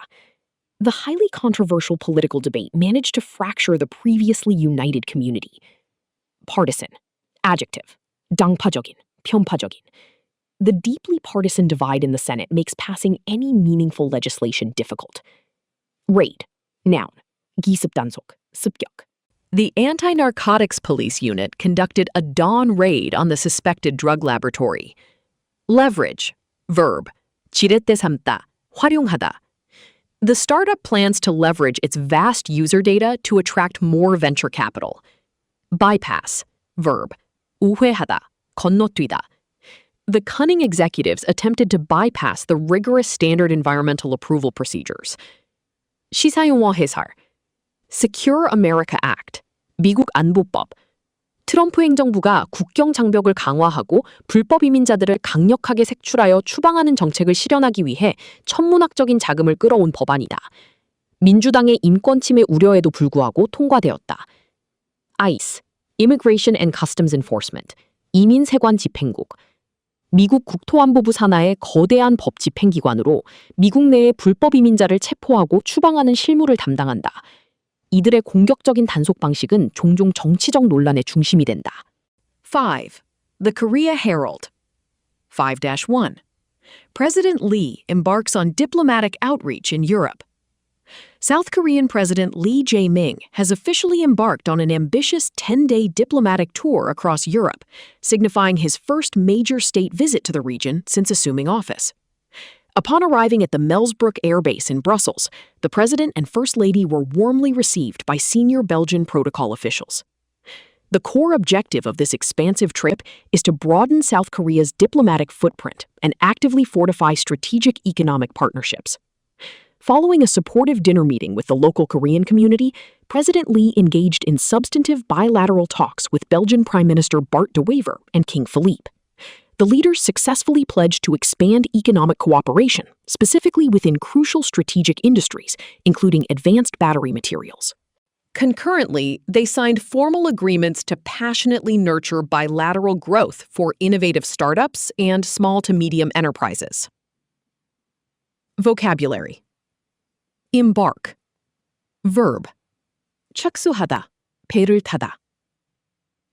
The highly controversial political debate managed to fracture the previously united community. Partisan. Adjective. 당파적인, 편파적인. The deeply partisan divide in the Senate makes passing any meaningful legislation difficult. Raid. Noun. 기습단속, 습격. The Anti-Narcotics Police Unit conducted a dawn raid on the suspected drug laboratory. Leverage. Verb. 지렛대 삼다, 활용하다. The startup plans to leverage its vast user data to attract more venture capital. Bypass. Verb. 우회하다, 건너뛰다. The cunning executives attempted to bypass the rigorous standard environmental approval procedures. 시사용어 해설. Secure America Act, 미국 안보법. 트럼프 행정부가 국경 장벽을 강화하고 불법 이민자들을 강력하게 색출하여 추방하는 정책을 실현하기 위해 천문학적인 자금을 끌어온 법안이다. 민주당의 인권 침해 우려에도 불구하고 통과되었다. ICE, Immigration and Customs Enforcement, 이민세관 집행국. 미국 국토안보부 산하의 거대한 법 집행기관으로 미국 내의 불법 이민자를 체포하고 추방하는 실무를 담당한다. 이들의 공격적인 단속 방식은 종종 정치적 논란의 중심이 된다. 5. The Korea Herald. 5-1. President Lee embarks on diplomatic outreach in Europe. South Korean President Lee Jae-myung has officially embarked on an ambitious 10-day diplomatic tour across Europe, signifying his first major state visit to the region since assuming office. Upon arriving at the Melsbrook Air Base in Brussels, the President and First Lady were warmly received by senior Belgian protocol officials. The core objective of this expansive trip is to broaden South Korea's diplomatic footprint and actively fortify strategic economic partnerships. Following a supportive dinner meeting with the local Korean community, President Lee engaged in substantive bilateral talks with Belgian Prime Minister Bart de Wever and King Philippe. The leaders successfully pledged to expand economic cooperation, specifically within crucial strategic industries, including advanced battery materials. Concurrently, they signed formal agreements to passionately nurture bilateral growth for innovative startups and small to medium enterprises. Vocabulary. Embark. Verb. 착수하다, 배를 타다.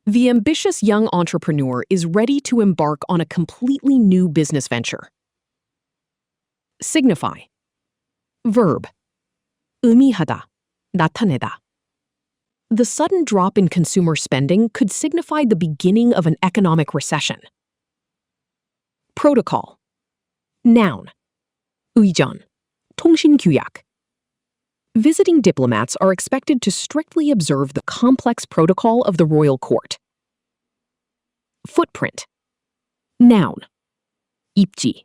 The ambitious young entrepreneur is ready to embark on a completely new business venture. Signify. Verb. 의미하다, 나타내다. The sudden drop in consumer spending could signify the beginning of an economic recession. Protocol. Noun. 의전, 통신규약. Visiting diplomats are expected to strictly observe the complex protocol of the royal court. Footprint. Noun. 입지,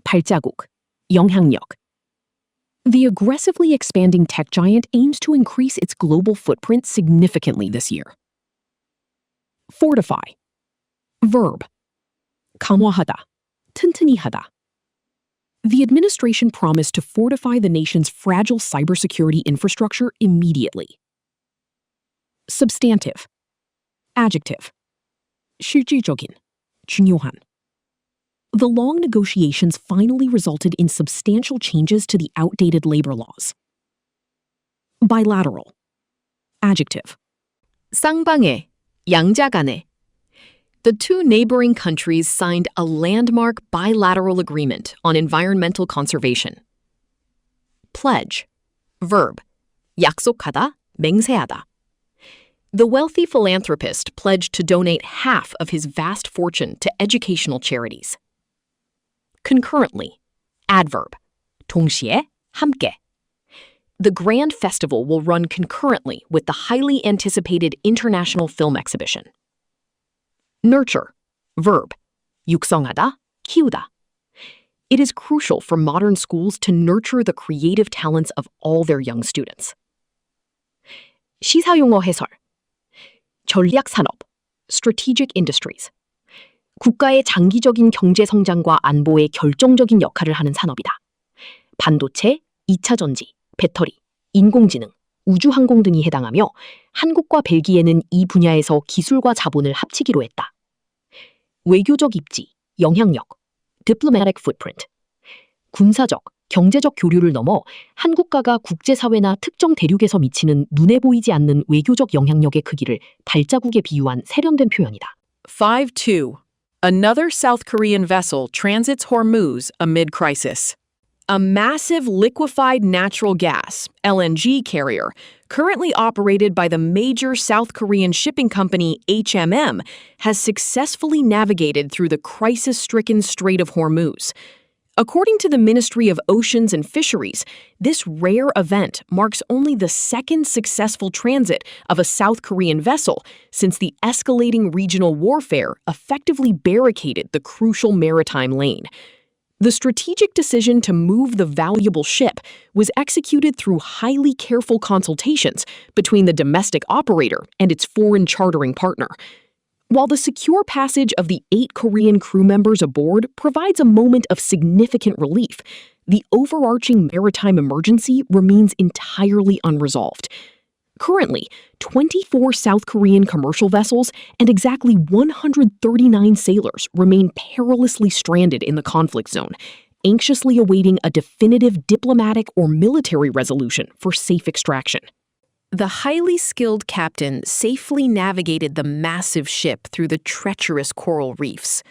발자국, 영향력. The aggressively expanding tech giant aims to increase its global footprint significantly this year. Fortify. Verb. 강화하다, 튼튼히 하다. The administration promised to fortify the nation's fragile cybersecurity infrastructure immediately. Substantive. Adjective. 실질적인, 중요한. The long negotiations finally resulted in substantial changes to the outdated labor laws. Bilateral. Adjective. 쌍방의, 양자간의. The two neighboring countries signed a landmark bilateral agreement on environmental conservation. Pledge. Verb. 약속하다, 맹세하다. The wealthy philanthropist pledged to donate half of his vast fortune to educational charities. Concurrently, adverb, 동시에, 함께. The grand festival will run concurrently with the highly anticipated international film exhibition. Nurture, verb, 육성하다, 키우다. It is crucial for modern schools to nurture the creative talents of all their young students. 시사용어 해설. 전략산업, strategic industries. 국가의 장기적인 경제 성장과 안보에 결정적인 역할을 하는 산업이다. 반도체, 2차 전지, 배터리, 인공지능, 우주항공 등이 해당하며 한국과 벨기에는 이 분야에서 기술과 자본을 합치기로 했다. 외교적 입지, 영향력, diplomatic footprint. 군사적, 경제적 교류를 넘어 한 국가가 국제사회나 특정 대륙에서 미치는 눈에 보이지 않는 외교적 영향력의 크기를 발자국에 비유한 세련된 표현이다. 5.2. Another South Korean vessel transits Hormuz amid crisis. A massive liquefied natural gas, LNG carrier, currently operated by the major South Korean shipping company HMM, has successfully navigated through the crisis-stricken Strait of Hormuz. According to the Ministry of Oceans and Fisheries, this rare event marks only the second successful transit of a South Korean vessel since the escalating regional warfare effectively barricaded the crucial maritime lane. The strategic decision to move the valuable ship was executed through highly careful consultations between the domestic operator and its foreign chartering partner. While the secure passage of the 8 Korean crew members aboard provides a moment of significant relief, the overarching maritime emergency remains entirely unresolved. Currently, 24 South Korean commercial vessels and exactly 139 sailors remain perilously stranded in the conflict zone, anxiously awaiting a definitive diplomatic or military resolution for safe extraction. The highly skilled captain safely navigated the massive ship through the treacherous coral reefs.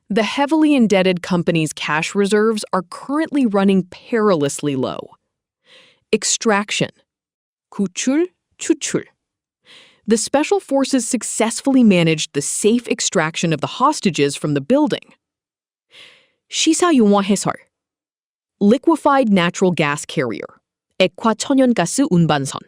The heavily indebted company's cash reserves are currently running perilously low. Extraction. 구출, 추출. The special forces successfully managed the safe extraction of the hostages from the building. 시사용어 해설. Liquefied natural gas carrier. 액화 천연가스 운반선.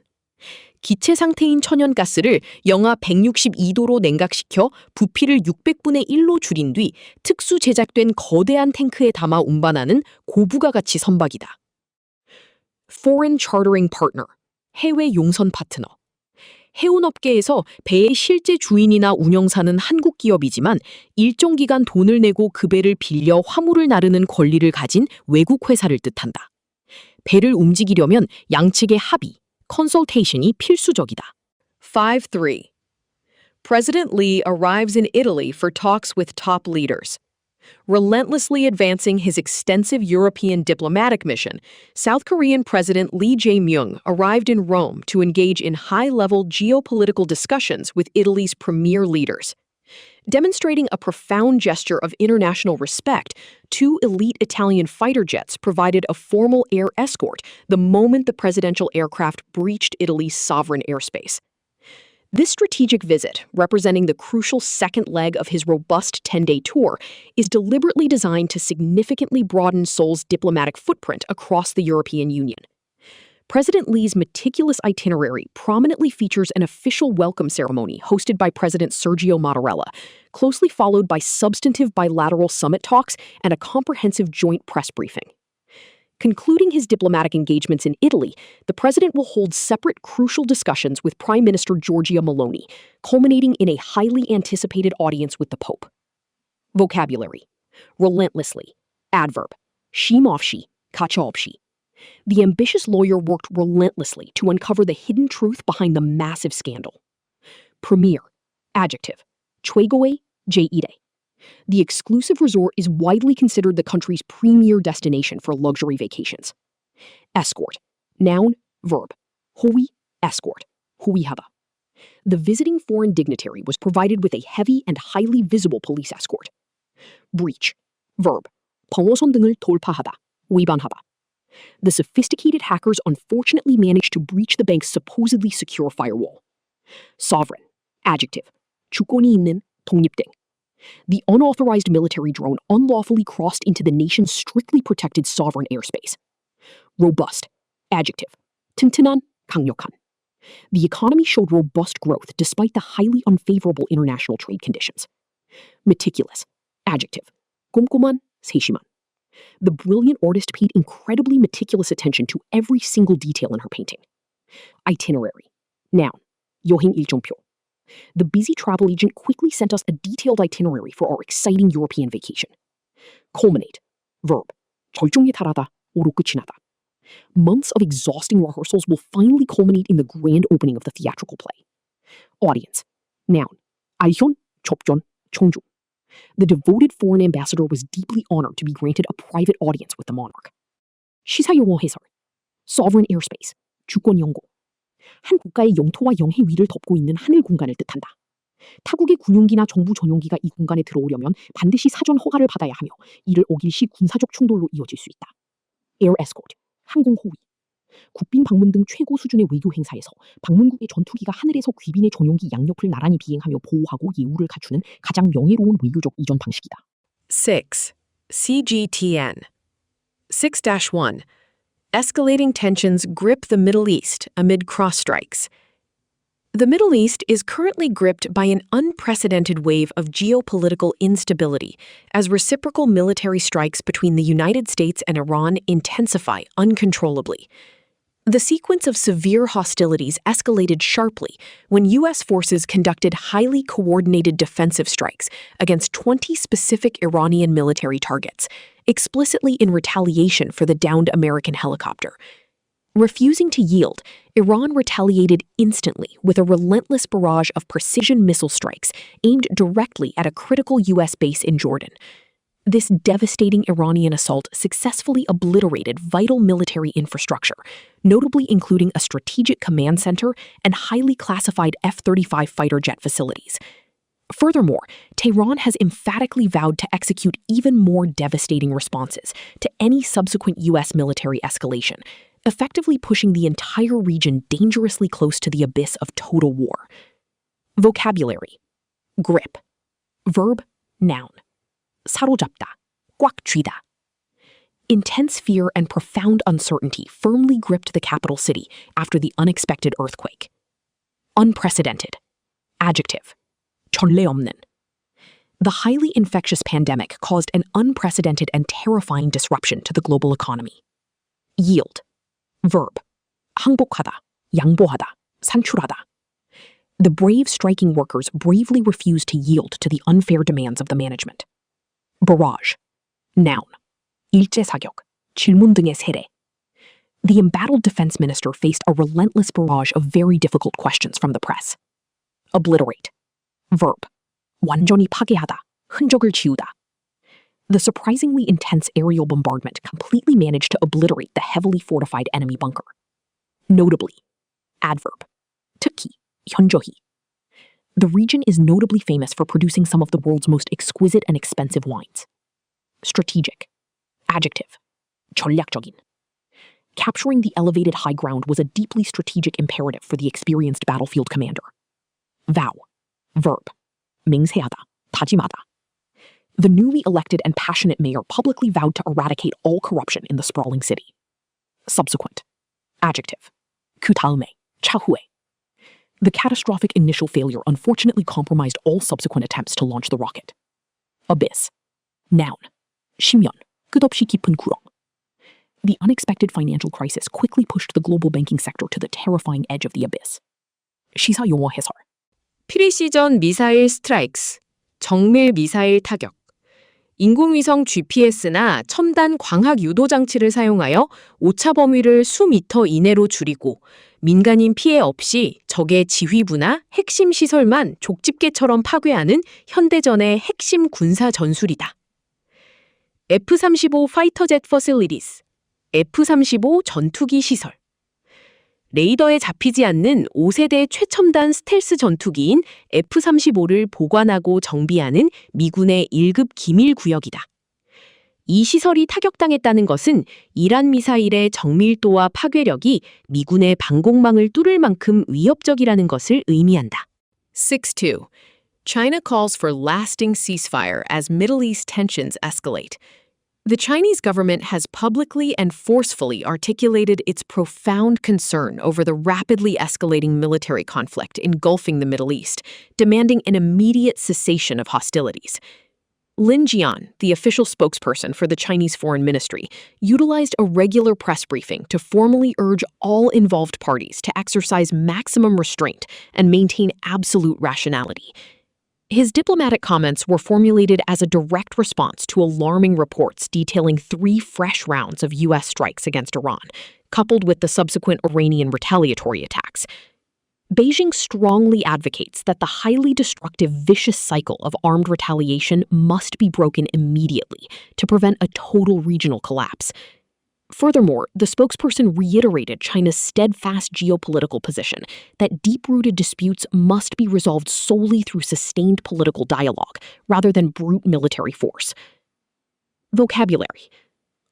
기체 상태인 천연가스를 영하 162도로 냉각시켜 부피를 600분의 1로 줄인 뒤 특수 제작된 거대한 탱크에 담아 운반하는 고부가 가치 선박이다. Foreign chartering partner. 해외 용선 파트너. 해운업계에서 배의 실제 주인이나 운영사는 한국 기업이지만 일정 기간 돈을 내고 그 배를 빌려 화물을 나르는 권리를 가진 외국 회사를 뜻한다. 배를 움직이려면 양측의 합의, consultation이 필수적이다. 5.3. President Lee arrives in Italy for talks with top leaders. Relentlessly advancing his extensive European diplomatic mission, South Korean President Lee Jae-myung arrived in Rome to engage in high-level geopolitical discussions with Italy's premier leaders. Demonstrating a profound gesture of international respect, 2 elite Italian fighter jets provided a formal air escort the moment the presidential aircraft breached Italy's sovereign airspace. This strategic visit, representing the crucial second leg of his robust 10-day tour, is deliberately designed to significantly broaden Seoul's diplomatic footprint across the European Union. President Lee's meticulous itinerary prominently features an official welcome ceremony hosted by President Sergio Mattarella, closely followed by substantive bilateral summit talks and a comprehensive joint press briefing. Concluding his diplomatic engagements in Italy, the president will hold separate crucial discussions with Prime Minister Giorgia Meloni, culminating in a highly anticipated audience with the Pope. Vocabulary. Relentlessly. Adverb. 쉼없이, 가차없이. The ambitious lawyer worked relentlessly to uncover the hidden truth behind the massive scandal. Premier. Adjective. 최고의, 제1의. The exclusive resort is widely considered the country's premier destination for luxury vacations. Escort. Noun, verb. 호위, escort. 호위하다. The visiting foreign dignitary was provided with a heavy and highly visible police escort. Breach. Verb. 방어선 등을 돌파하다. 위반하다. The sophisticated hackers unfortunately managed to breach the bank's supposedly secure firewall. Sovereign, adjective, 주권이 있는, 독립된. The unauthorized military drone unlawfully crossed into the nation's strictly protected sovereign airspace. Robust, adjective, 튼튼한, 강력한. The economy showed robust growth despite the highly unfavorable international trade conditions. Meticulous, adjective, 꼼꼼한, 세심한. The brilliant artist paid incredibly meticulous attention to every single detail in her painting. Itinerary, noun, 여행 일정표. The busy travel agent quickly sent us a detailed itinerary for our exciting European vacation. Culminate, verb, 절정에 달하다, 오로 끝이 나다. Months of exhausting rehearsals will finally culminate in the grand opening of the theatrical play. Audience, noun, 알현, 접견, 청중. The devoted foreign ambassador was deeply honored to be granted a private audience with the monarch. 시사 용어 해설, sovereign airspace, 주권 영고. 한 국가의 영토와 영해 위를 덮고 있는 하늘 공간을 뜻한다. 타국의 군용기나 정부 전용기가 이 공간에 들어오려면 반드시 사전 허가를 받아야 하며 이를 어길 시 군사적 충돌로 이어질 수 있다. Air escort, 항공 호위. 국빈 방문 등 최고 수준의 외교 행사에서 방문국의 전투기가 하늘에서 귀빈의 전용기 양옆을 나란히 비행하며 보호하고 예우를 갖추는 가장 명예로운 외교적 이전 방식이다. 6. CGTN 6-1. Escalating tensions grip the Middle East amid cross strikes. The Middle East is currently gripped by an unprecedented wave of geopolitical instability as reciprocal military strikes between the United States and Iran intensify uncontrollably. The sequence of severe hostilities escalated sharply when U.S. forces conducted highly coordinated defensive strikes against 20 specific Iranian military targets, explicitly in retaliation for the downed American helicopter. Refusing to yield, Iran retaliated instantly with a relentless barrage of precision missile strikes aimed directly at a critical U.S. base in Jordan. This devastating Iranian assault successfully obliterated vital military infrastructure, notably including a strategic command center and highly classified F-35 fighter jet facilities. Furthermore, Tehran has emphatically vowed to execute even more devastating responses to any subsequent U.S. military escalation, effectively pushing the entire region dangerously close to the abyss of total war. Vocabulary. Grip. Verb, noun. 사로잡다, 꽉 쥐다. Intense fear and profound uncertainty firmly gripped the capital city after the unexpected earthquake. Unprecedented. Adjective. 전례 없는. The highly infectious pandemic caused an unprecedented and terrifying disruption to the global economy. Yield. Verb. 항복하다, 양보하다, 산출하다. The brave striking workers bravely refused to yield to the unfair demands of the management. Barrage. Noun. 일제사격, 질문 등의 세례. The embattled defense minister faced a relentless barrage of very difficult questions from the press. Obliterate. Verb. 완전히 파괴하다, 흔적을 지우다. The surprisingly intense aerial bombardment completely managed to obliterate the heavily fortified enemy bunker. Notably. Adverb. 특히, 현저히. The region is notably famous for producing some of the world's most exquisite and expensive wines. Strategic. Adjective. 전략적인. Capturing the elevated high ground was a deeply strategic imperative for the experienced battlefield commander. Vow. Verb. 맹세하다, 다짐하다. The newly elected and passionate mayor publicly vowed to eradicate all corruption in the sprawling city. Subsequent. Adjective. 그 다음에, 차후에. The catastrophic initial failure unfortunately compromised all subsequent attempts to launch the rocket. Abyss. Noun. 심연, 끝없이 깊은 구렁. The unexpected financial crisis quickly pushed the global banking sector to the terrifying edge of the abyss. 시사 용어 해설. 프리시전 미사일 스트라이크스, 정밀 미사일 타격. 인공위성 GPS나 첨단 광학 유도 장치를 사용하여 오차 범위를 수미터 이내로 줄이고 민간인 피해 없이 적의 지휘부나 핵심 시설만 족집게처럼 파괴하는 현대전의 핵심 군사 전술이다. F-35 파이터 젯 퍼실리티스, F-35 전투기 시설. 레이더에 잡히지 않는 5세대 최첨단 스텔스 전투기인 F-35를 보관하고 정비하는 미군의 1급 기밀 구역이다. 이 시설이 타격당했다는 것은 이란 미사일의 정밀도와 파괴력이 미군의 방공망을 뚫을 만큼 위협적이라는 것을 의미한다. 6.2. China calls for lasting ceasefire as Middle East tensions escalate. The Chinese government has publicly and forcefully articulated its profound concern over the rapidly escalating military conflict engulfing the Middle East, demanding an immediate cessation of hostilities. Lin Jian, the official spokesperson for the Chinese Foreign Ministry, utilized a regular press briefing to formally urge all involved parties to exercise maximum restraint and maintain absolute rationality. His diplomatic comments were formulated as a direct response to alarming reports detailing 3 fresh rounds of U.S. strikes against Iran, coupled with the subsequent Iranian retaliatory attacks. Beijing strongly advocates that the highly destructive, vicious cycle of armed retaliation must be broken immediately to prevent a total regional collapse. Furthermore, the spokesperson reiterated China's steadfast geopolitical position that deep-rooted disputes must be resolved solely through sustained political dialogue rather than brute military force. Vocabulary.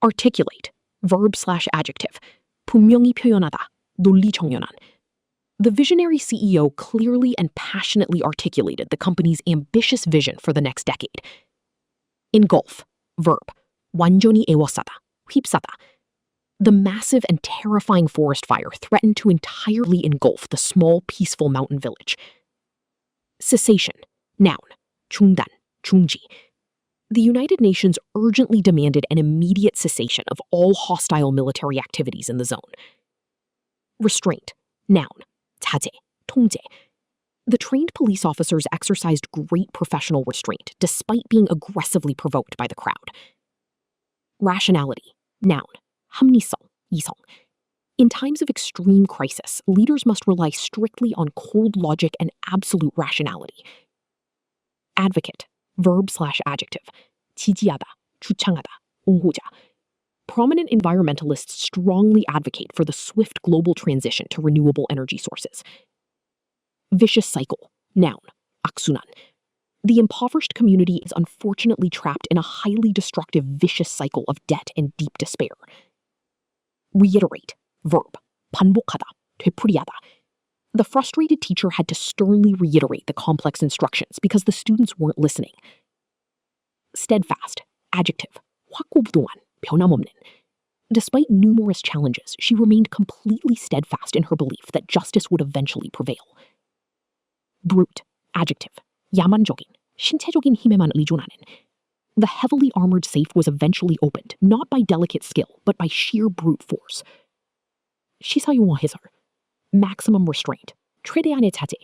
Articulate, verb/adjective. 분명히 표현하다, 논리 정연한. The visionary CEO clearly and passionately articulated the company's ambitious vision for the next decade. Engulf, verb. 완전히 에워싸다, 휩싸다. The massive and terrifying forest fire threatened to entirely engulf the small, peaceful mountain village. Cessation, noun. 중단, 중지. The United Nations urgently demanded an immediate cessation of all hostile military activities in the zone. Restraint, noun. 자제, 통제. The trained police officers exercised great professional restraint despite being aggressively provoked by the crowd. Rationality, noun. 합리성, 이성. In times of extreme crisis, leaders must rely strictly on cold logic and absolute rationality. Advocate, verb/adjective. 지지하다, 주창하다, 옹호자. Prominent environmentalists strongly advocate for the swift global transition to renewable energy sources. Vicious cycle, noun. 악순환. The impoverished community is unfortunately trapped in a highly destructive vicious cycle of debt and deep despair. Reiterate, verb. 반복하다, 되풀이하다. The frustrated teacher had to sternly reiterate the complex instructions because the students weren't listening. Steadfast, adjective. 확고부동한, 변함없는. Despite numerous challenges, she remained completely steadfast in her belief that justice would eventually prevail. Brute, adjective. 야만적인, 신체적인 힘에만 의존하는. The heavily armored safe was eventually opened, not by delicate skill, but by sheer brute force. 시사용어 해설. Maximum restraint, 최대한의 자제.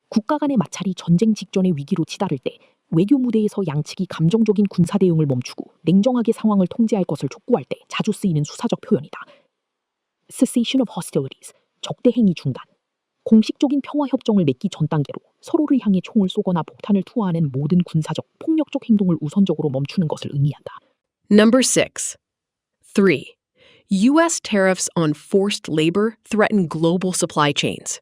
국가 간의 마찰이 전쟁 직전의 위기로 치달을 때 외교 무대에서 양측이 감정적인 군사 대응을 멈추고 냉정하게 상황을 통제할 것을 촉구할 때 자주 쓰이는 수사적 표현이다. Cessation of hostilities, 적대 행위 중단. 공식적인 평화 협정을 맺기 전 단계로 서로를 향해 총을 쏘거나 폭탄을 투하하는 모든 군사적, 폭력적 행동을 우선적으로 멈추는 것을 의미한다. Number 6. 3. U.S. tariffs on forced labor threaten global supply chains.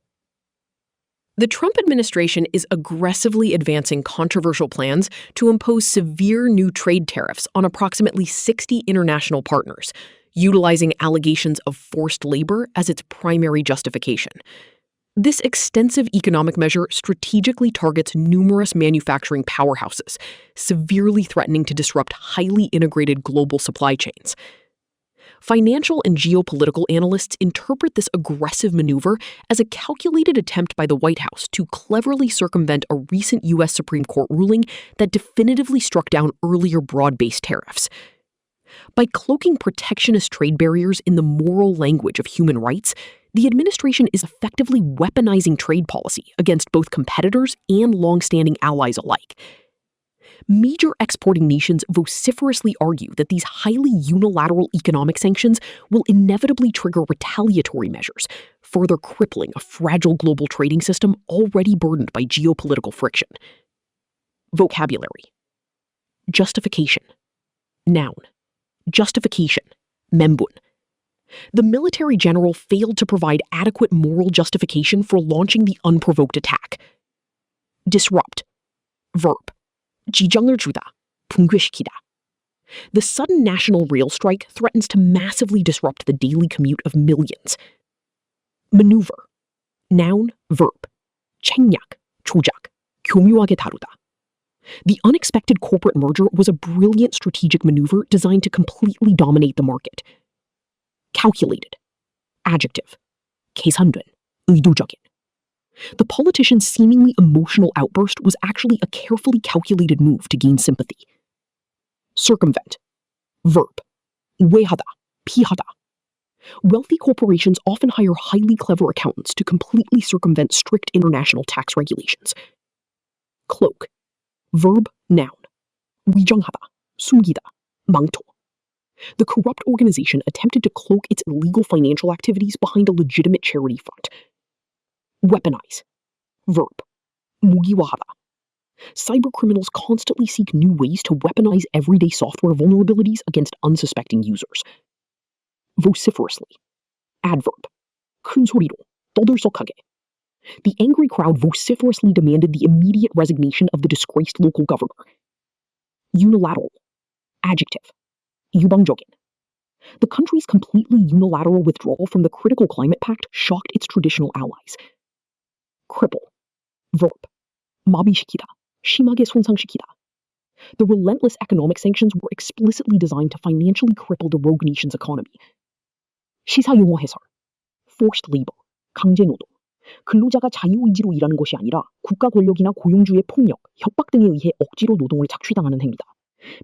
The Trump administration is aggressively advancing controversial plans to impose severe new trade tariffs on approximately 60 international partners, utilizing allegations of forced labor as its primary justification. This extensive economic measure strategically targets numerous manufacturing powerhouses, severely threatening to disrupt highly integrated global supply chains. Financial and geopolitical analysts interpret this aggressive maneuver as a calculated attempt by the White House to cleverly circumvent a recent U.S. Supreme Court ruling that definitively struck down earlier broad-based tariffs. By cloaking protectionist trade barriers in the moral language of human rights, the administration is effectively weaponizing trade policy against both competitors and long-standing allies alike. Major exporting nations vociferously argue that these highly unilateral economic sanctions will inevitably trigger retaliatory measures, further crippling a fragile global trading system already burdened by geopolitical friction. Vocabulary. Justification. Noun. Justification. 멘분. The military general failed to provide adequate moral justification for launching the unprovoked attack. Disrupt. Verb. 지정을 주다, 붕괴시키다. The sudden national rail strike threatens to massively disrupt the daily commute of millions. Maneuver. Noun, verb. 책략, 조작, 교묘하게 다루다. The unexpected corporate merger was a brilliant strategic maneuver designed to completely dominate the market. Calculated. Adjective. 계산된, 의도적인. The politician's seemingly emotional outburst was actually a carefully calculated move to gain sympathy. Circumvent. Verb. 우회하다, 피하다. Wealthy corporations often hire highly clever accountants to completely circumvent strict international tax regulations. Cloak. Verb, noun. 위장하다, 숨기다, 망토. The corrupt organization attempted to cloak its illegal financial activities behind a legitimate charity front. Weaponize. Verb. 무기화하다. Cybercriminals constantly seek new ways to weaponize everyday software vulnerabilities against unsuspecting users. Vociferously. Adverb. 큰 소리로, 떠들썩하게. The angry crowd vociferously demanded the immediate resignation of the disgraced local governor. Unilateral. Adjective. 유방적인. The country's completely unilateral withdrawal from the critical climate pact shocked its traditional allies. Cripple. Verb. 마비시키다, 심하게 손상시키다. The relentless economic sanctions were explicitly designed to financially cripple the rogue nation's economy. 시사용어 해설. Forced labor, 강제노동. 근로자가 자유의지로 일하는 것이 아니라 국가 권력이나 고용주의 폭력, 협박 등에 의해 억지로 노동을 착취당하는 행위다.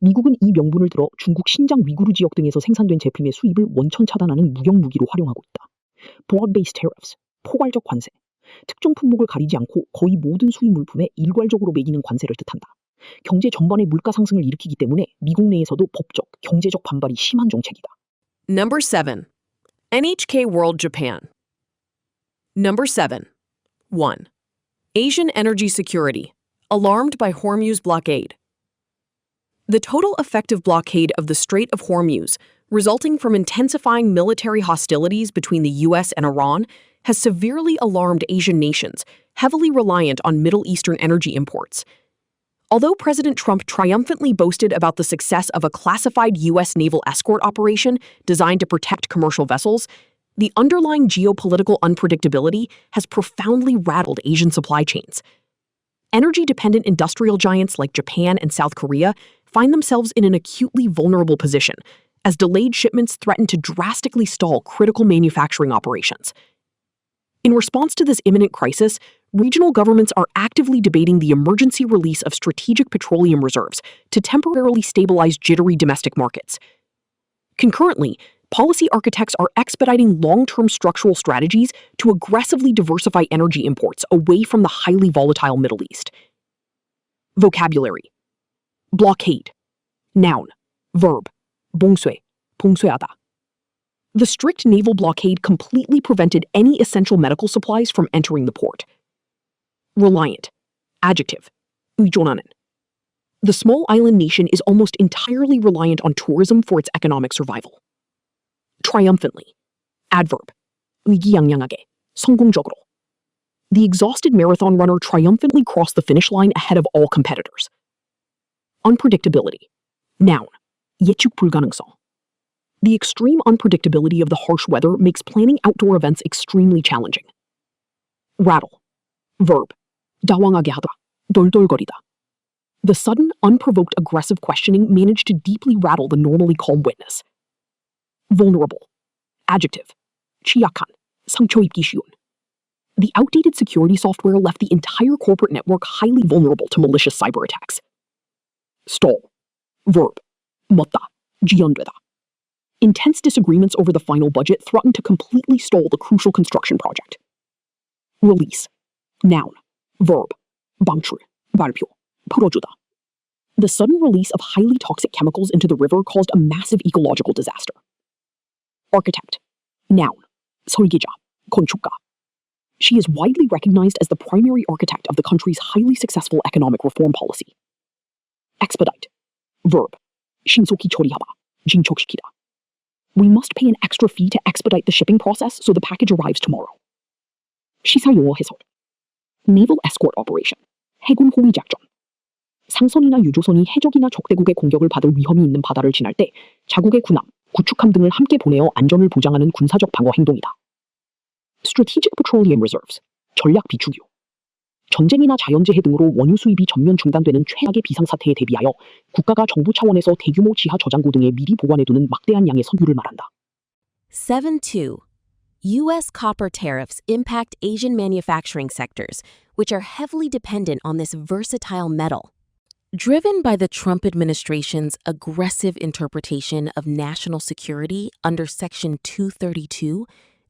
미국은 이 명분을 들어 중국 신장 위구르 지역 등에서 생산된 제품의 수입을 원천 차단하는 무역 무기로 활용하고 있다. Broad-based tariffs, 포괄적 관세. 특정 품목을 가리지 않고 거의 모든 수입 물품에 일괄적으로 매기는 관세를 뜻한다. 경제 전반의 물가 상승을 일으키기 때문에 미국 내에서도 법적, 경제적 반발이 심한 정책이다. Number 7. NHK World Japan. Number 7. 1. Asian energy security. Alarmed by Hormuz blockade. The total effective blockade of the Strait of Hormuz, resulting from intensifying military hostilities between the U.S. and Iran, has severely alarmed Asian nations, heavily reliant on Middle Eastern energy imports. Although President Trump triumphantly boasted about the success of a classified U.S. naval escort operation designed to protect commercial vessels, the underlying geopolitical unpredictability has profoundly rattled Asian supply chains. Energy-dependent industrial giants like Japan and South Korea find themselves in an acutely vulnerable position, as delayed shipments threaten to drastically stall critical manufacturing operations. In response to this imminent crisis, regional governments are actively debating the emergency release of strategic petroleum reserves to temporarily stabilize jittery domestic markets. Concurrently, policy architects are expediting long-term structural strategies to aggressively diversify energy imports away from the highly volatile Middle East. Vocabulary. Blockade. Noun. Verb. 봉쇄, 봉쇄하다. The strict naval blockade completely prevented any essential medical supplies from entering the port. Reliant. Adjective. 의존하는. The small island nation is almost entirely reliant on tourism for its economic survival. Triumphantly. Adverb. 의기양양하게, 성공적으로. The exhausted marathon runner triumphantly crossed the finish line ahead of all competitors. Unpredictability. Noun. 예측 불가능성. The extreme unpredictability of the harsh weather makes planning outdoor events extremely challenging. Rattle. Verb. 당황하게 하다, 덜덜거리다. The sudden, unprovoked aggressive questioning managed to deeply rattle the normally calm witness. Vulnerable. Adjective. 취약한, 상처 입기 쉬운. The outdated security software left the entire corporate network highly vulnerable to malicious cyber attacks. Stall. Verb. 멎다, 지연되다. Intense disagreements over the final budget threatened to completely stall the crucial construction project. Release. Noun. Verb. 방출, 발표, 풀어주다. The sudden release of highly toxic chemicals into the river caused a massive ecological disaster. Architect. Noun. 설계자, 건축가. She is widely recognized as the primary architect of the country's highly successful economic reform policy. Expedite. Verb. 신속히 처리하다, 진척시키다. We must pay an extra fee to expedite the shipping process so the package arrives tomorrow. 시사용어 해설. Naval escort operation. 해군 호위 작전. 상선이나 유조선이 해적이나 적대국의 공격을 받을 위험이 있는 바다를 지날 때 자국의 군함, 구축함 등을 함께 보내어 안전을 보장하는 군사적 방어 행동이다. Strategic Petroleum Reserves, 전략 비축유. 전쟁이나 자연재해 등으로 원유 수입이 전면 중단되는 최악의 비상사태에 대비하여 국가가 정부 차원에서 대규모 지하 저장고 등에 미리 보관해두는 막대한 양의 석유를 말한다. 7.2. U.S. copper tariffs impact Asian manufacturing sectors, which are heavily dependent on this versatile metal. Driven by the Trump administration's aggressive interpretation of national security under Section 232,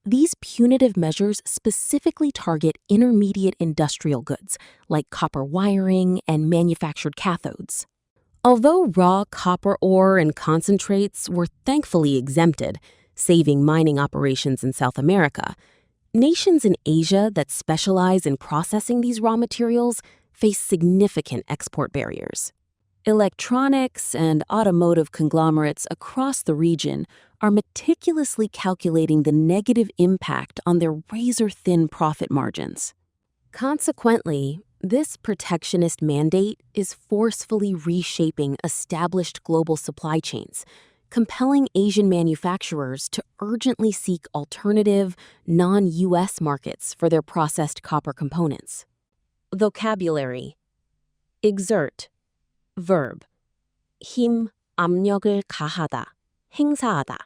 these punitive measures specifically target intermediate industrial goods like copper wiring and manufactured cathodes. Although raw copper ore and concentrates were thankfully exempted, saving mining operations in South America, nations in Asia that specialize in processing these raw materials face significant export barriers. Electronics and automotive conglomerates across the region are meticulously calculating the negative impact on their razor-thin profit margins. Consequently, this protectionist mandate is forcefully reshaping established global supply chains, compelling Asian manufacturers to urgently seek alternative, non-US markets for their processed copper components. Vocabulary. exert, verb. 힘, 압력을 가하다, 행사하다.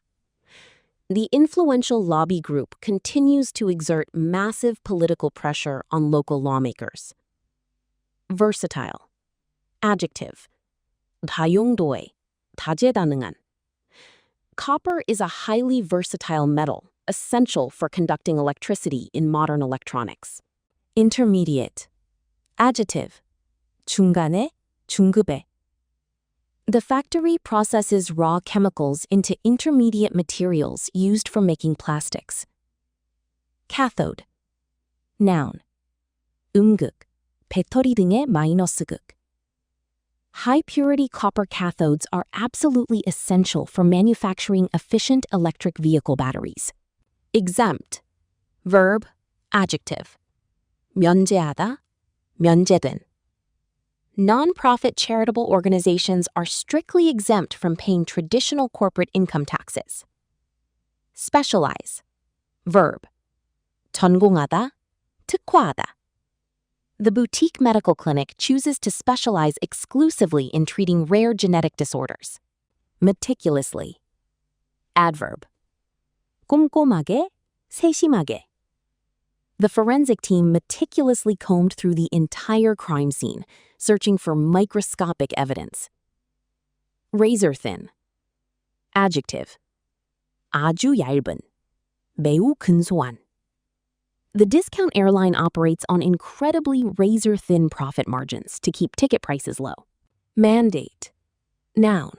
The influential lobby group continues to exert massive political pressure on local lawmakers. Versatile. Adjective. 다용도해, 다재다능한. Copper is a highly versatile metal, essential for conducting electricity in modern electronics. Intermediate. Adjective. 중간에, 중급에. The factory processes raw chemicals into intermediate materials used for making plastics. Cathode. Noun. 음극, 배터리 등의 마이너스극. High-purity copper cathodes are absolutely essential for manufacturing efficient electric vehicle batteries. Exempt. Verb, adjective. 면제하다, 면제된. Non-profit charitable organizations are strictly exempt from paying traditional corporate income taxes. Specialize. Verb. 전공하다, 특화하다. The boutique medical clinic chooses to specialize exclusively in treating rare genetic disorders. Meticulously. Adverb. 꼼꼼하게, 세심하게. The forensic team meticulously combed through the entire crime scene, searching for microscopic evidence. Razor thin. Adjective. 아주 얇은, 매우 근소한. The discount airline operates on incredibly razor-thin profit margins to keep ticket prices low. Mandate. Noun.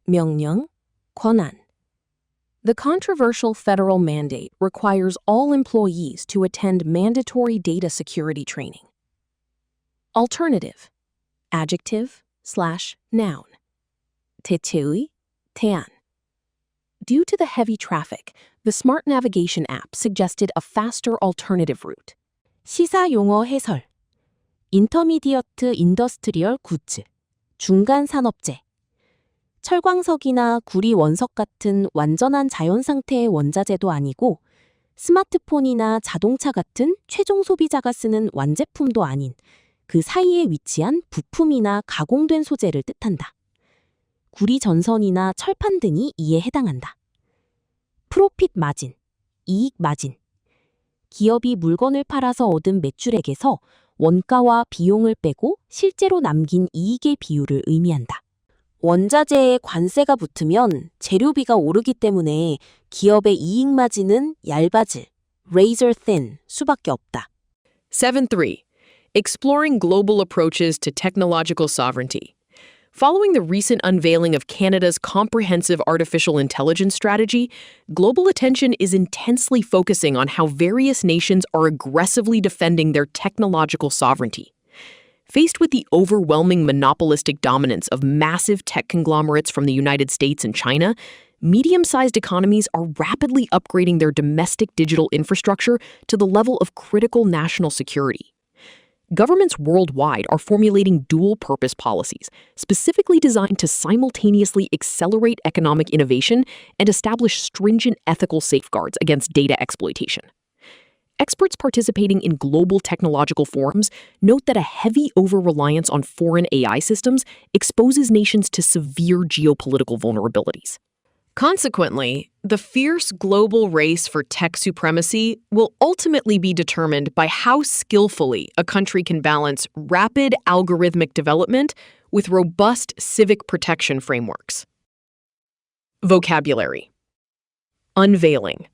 명령, 권한. The controversial federal mandate requires all employees to attend mandatory data security training. Alternative. Adjective / noun. 대체의, 대안. Due to the heavy traffic, the smart navigation app suggested a faster alternative route. 시사 용어 해설. 인터미디어트 인더스트리얼 구즈. 중간 산업재. 철광석이나 구리 원석 같은 완전한 자연 상태의 원자재도 아니고 스마트폰이나 자동차 같은 최종 소비자가 쓰는 완제품도 아닌 그 사이에 위치한 부품이나 가공된 소재를 뜻한다. 구리 전선이나 철판 등이 이에 해당한다. 프로핏 마진, 이익 마진. 기업이 물건을 팔아서 얻은 매출액에서 원가와 비용을 빼고 실제로 남긴 이익의 비율을 의미한다. 원자재에 관세가 붙으면 재료비가 오르기 때문에 기업의 이익 마진은 얇아질, razor thin 수밖에 없다. 7.3. Exploring global approaches to technological sovereignty. Following the recent unveiling of Canada's comprehensive artificial intelligence strategy, global attention is intensely focusing on how various nations are aggressively defending their technological sovereignty. Faced with the overwhelming monopolistic dominance of massive tech conglomerates from the United States and China, medium-sized economies are rapidly upgrading their domestic digital infrastructure to the level of critical national security. Governments worldwide are formulating dual-purpose policies, specifically designed to simultaneously accelerate economic innovation and establish stringent ethical safeguards against data exploitation. Experts participating in global technological forums note that a heavy over-reliance on foreign AI systems exposes nations to severe geopolitical vulnerabilities. Consequently, the fierce global race for tech supremacy will ultimately be determined by how skillfully a country can balance rapid algorithmic development with robust civic protection frameworks. Vocabulary. Unveiling.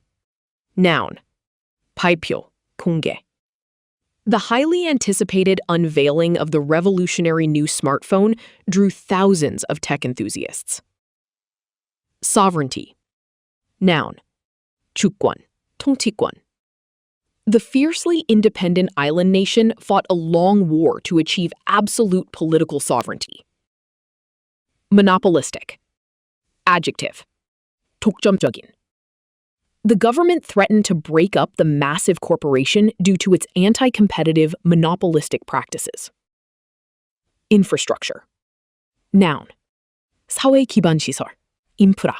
Noun. 발표, 공개. The highly anticipated unveiling of the revolutionary new smartphone drew thousands of tech enthusiasts. Sovereignty. Noun. 주권, 통치권. The fiercely independent island nation fought a long war to achieve absolute political sovereignty. Monopolistic. Adjective. 독점적인. The government threatened to break up the massive corporation due to its anti-competitive, monopolistic practices. Infrastructure. Noun. 사회 기반 시설. Infra.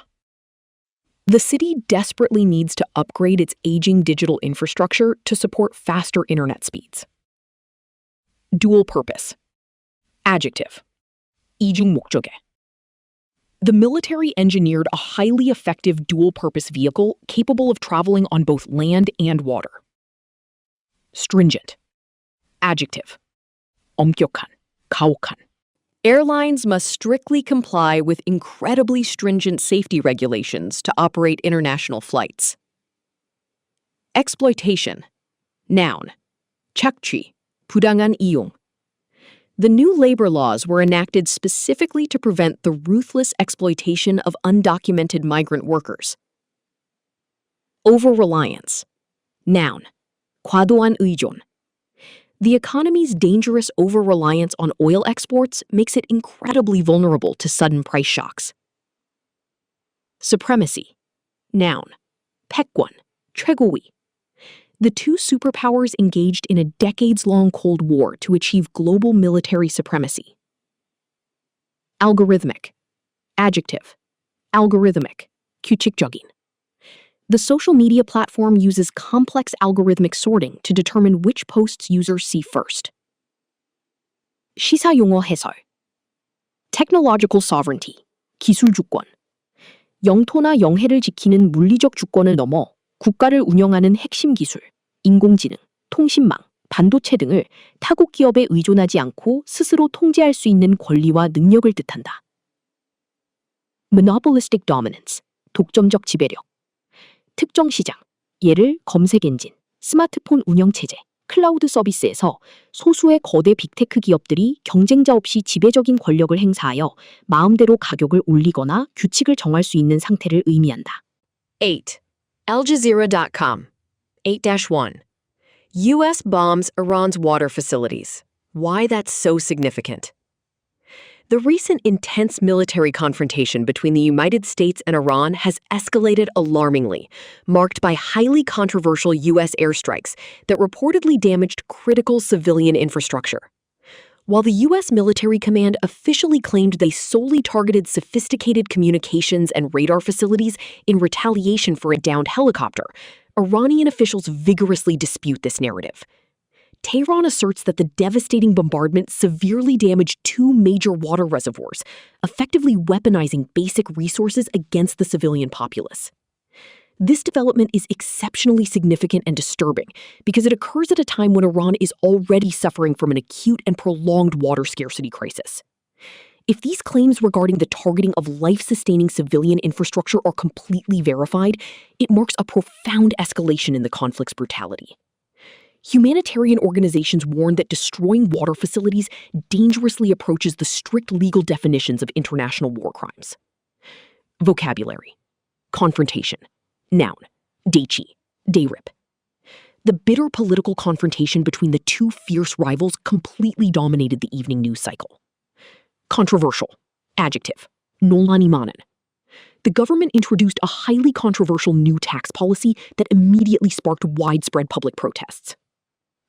The city desperately needs to upgrade its aging digital infrastructure to support faster internet speeds. Dual purpose. Adjective. 이중 목적의. The military engineered a highly effective dual-purpose vehicle capable of traveling on both land and water. Stringent. Adjective. 엄격한, 가혹한. Airlines must strictly comply with incredibly stringent safety regulations to operate international flights. Exploitation. Noun. 착취, 부당한 이용. The new labor laws were enacted specifically to prevent the ruthless exploitation of undocumented migrant workers. Over-reliance. Noun. 과도한 의존. The economy's dangerous over-reliance on oil exports makes it incredibly vulnerable to sudden price shocks. Supremacy. Noun. 패권, 최고위. The two superpowers engaged in a decades-long Cold War to achieve global military supremacy. Algorithmic. Adjective. algorithmic, 규칙적인. The social media platform uses complex algorithmic sorting to determine which posts users see first. 시사용어 해설. Technological sovereignty, 기술 주권. 영토나 영해를 지키는 물리적 주권을 넘어 국가를 운영하는 핵심 기술, 인공지능, 통신망, 반도체 등을 타국 기업에 의존하지 않고 스스로 통제할 수 있는 권리와 능력을 뜻한다. Monopolistic dominance, 독점적 지배력. 특정 시장, 예를 검색 엔진, 스마트폰 운영체제, 클라우드 서비스에서 소수의 거대 빅테크 기업들이 경쟁자 없이 지배적인 권력을 행사하여 마음대로 가격을 올리거나 규칙을 정할 수 있는 상태를 의미한다. 8. AlJazeera.com 8-1. U.S. bombs Iran's water facilities. Why that's so significant. The recent intense military confrontation between the United States and Iran has escalated alarmingly, marked by highly controversial U.S. airstrikes that reportedly damaged critical civilian infrastructure. While the U.S. military command officially claimed they solely targeted sophisticated communications and radar facilities in retaliation for a downed helicopter, Iranian officials vigorously dispute this narrative. Tehran asserts that the devastating bombardment severely damaged two major water reservoirs, effectively weaponizing basic resources against the civilian populace. This development is exceptionally significant and disturbing because it occurs at a time when Iran is already suffering from an acute and prolonged water scarcity crisis. If these claims regarding the targeting of life-sustaining civilian infrastructure are completely verified, it marks a profound escalation in the conflict's brutality. Humanitarian organizations warn that destroying water facilities dangerously approaches the strict legal definitions of international war crimes. Vocabulary. Confrontation. Noun. Daichi. Dayrip. The bitter political confrontation between the two fierce rivals completely dominated the evening news cycle. Controversial. Adjective. 논란이 많은. The government introduced a highly controversial new tax policy that immediately sparked widespread public protests.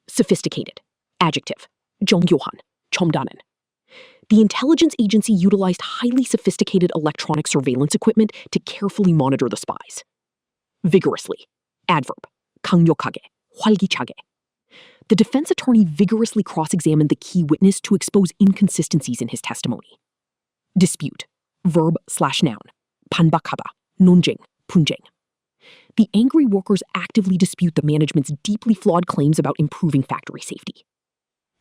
Sophisticated. Adjective. 정교한, 첨단은. The intelligence agency utilized highly sophisticated electronic surveillance equipment to carefully monitor the spies. Vigorously, adverb, 강력하게, 활기차게. The defense attorney vigorously cross-examined the key witness to expose inconsistencies in his testimony. Dispute, verb/noun, 반박하다, 논쟁, 분쟁. The angry workers actively dispute the management's deeply flawed claims about improving factory safety.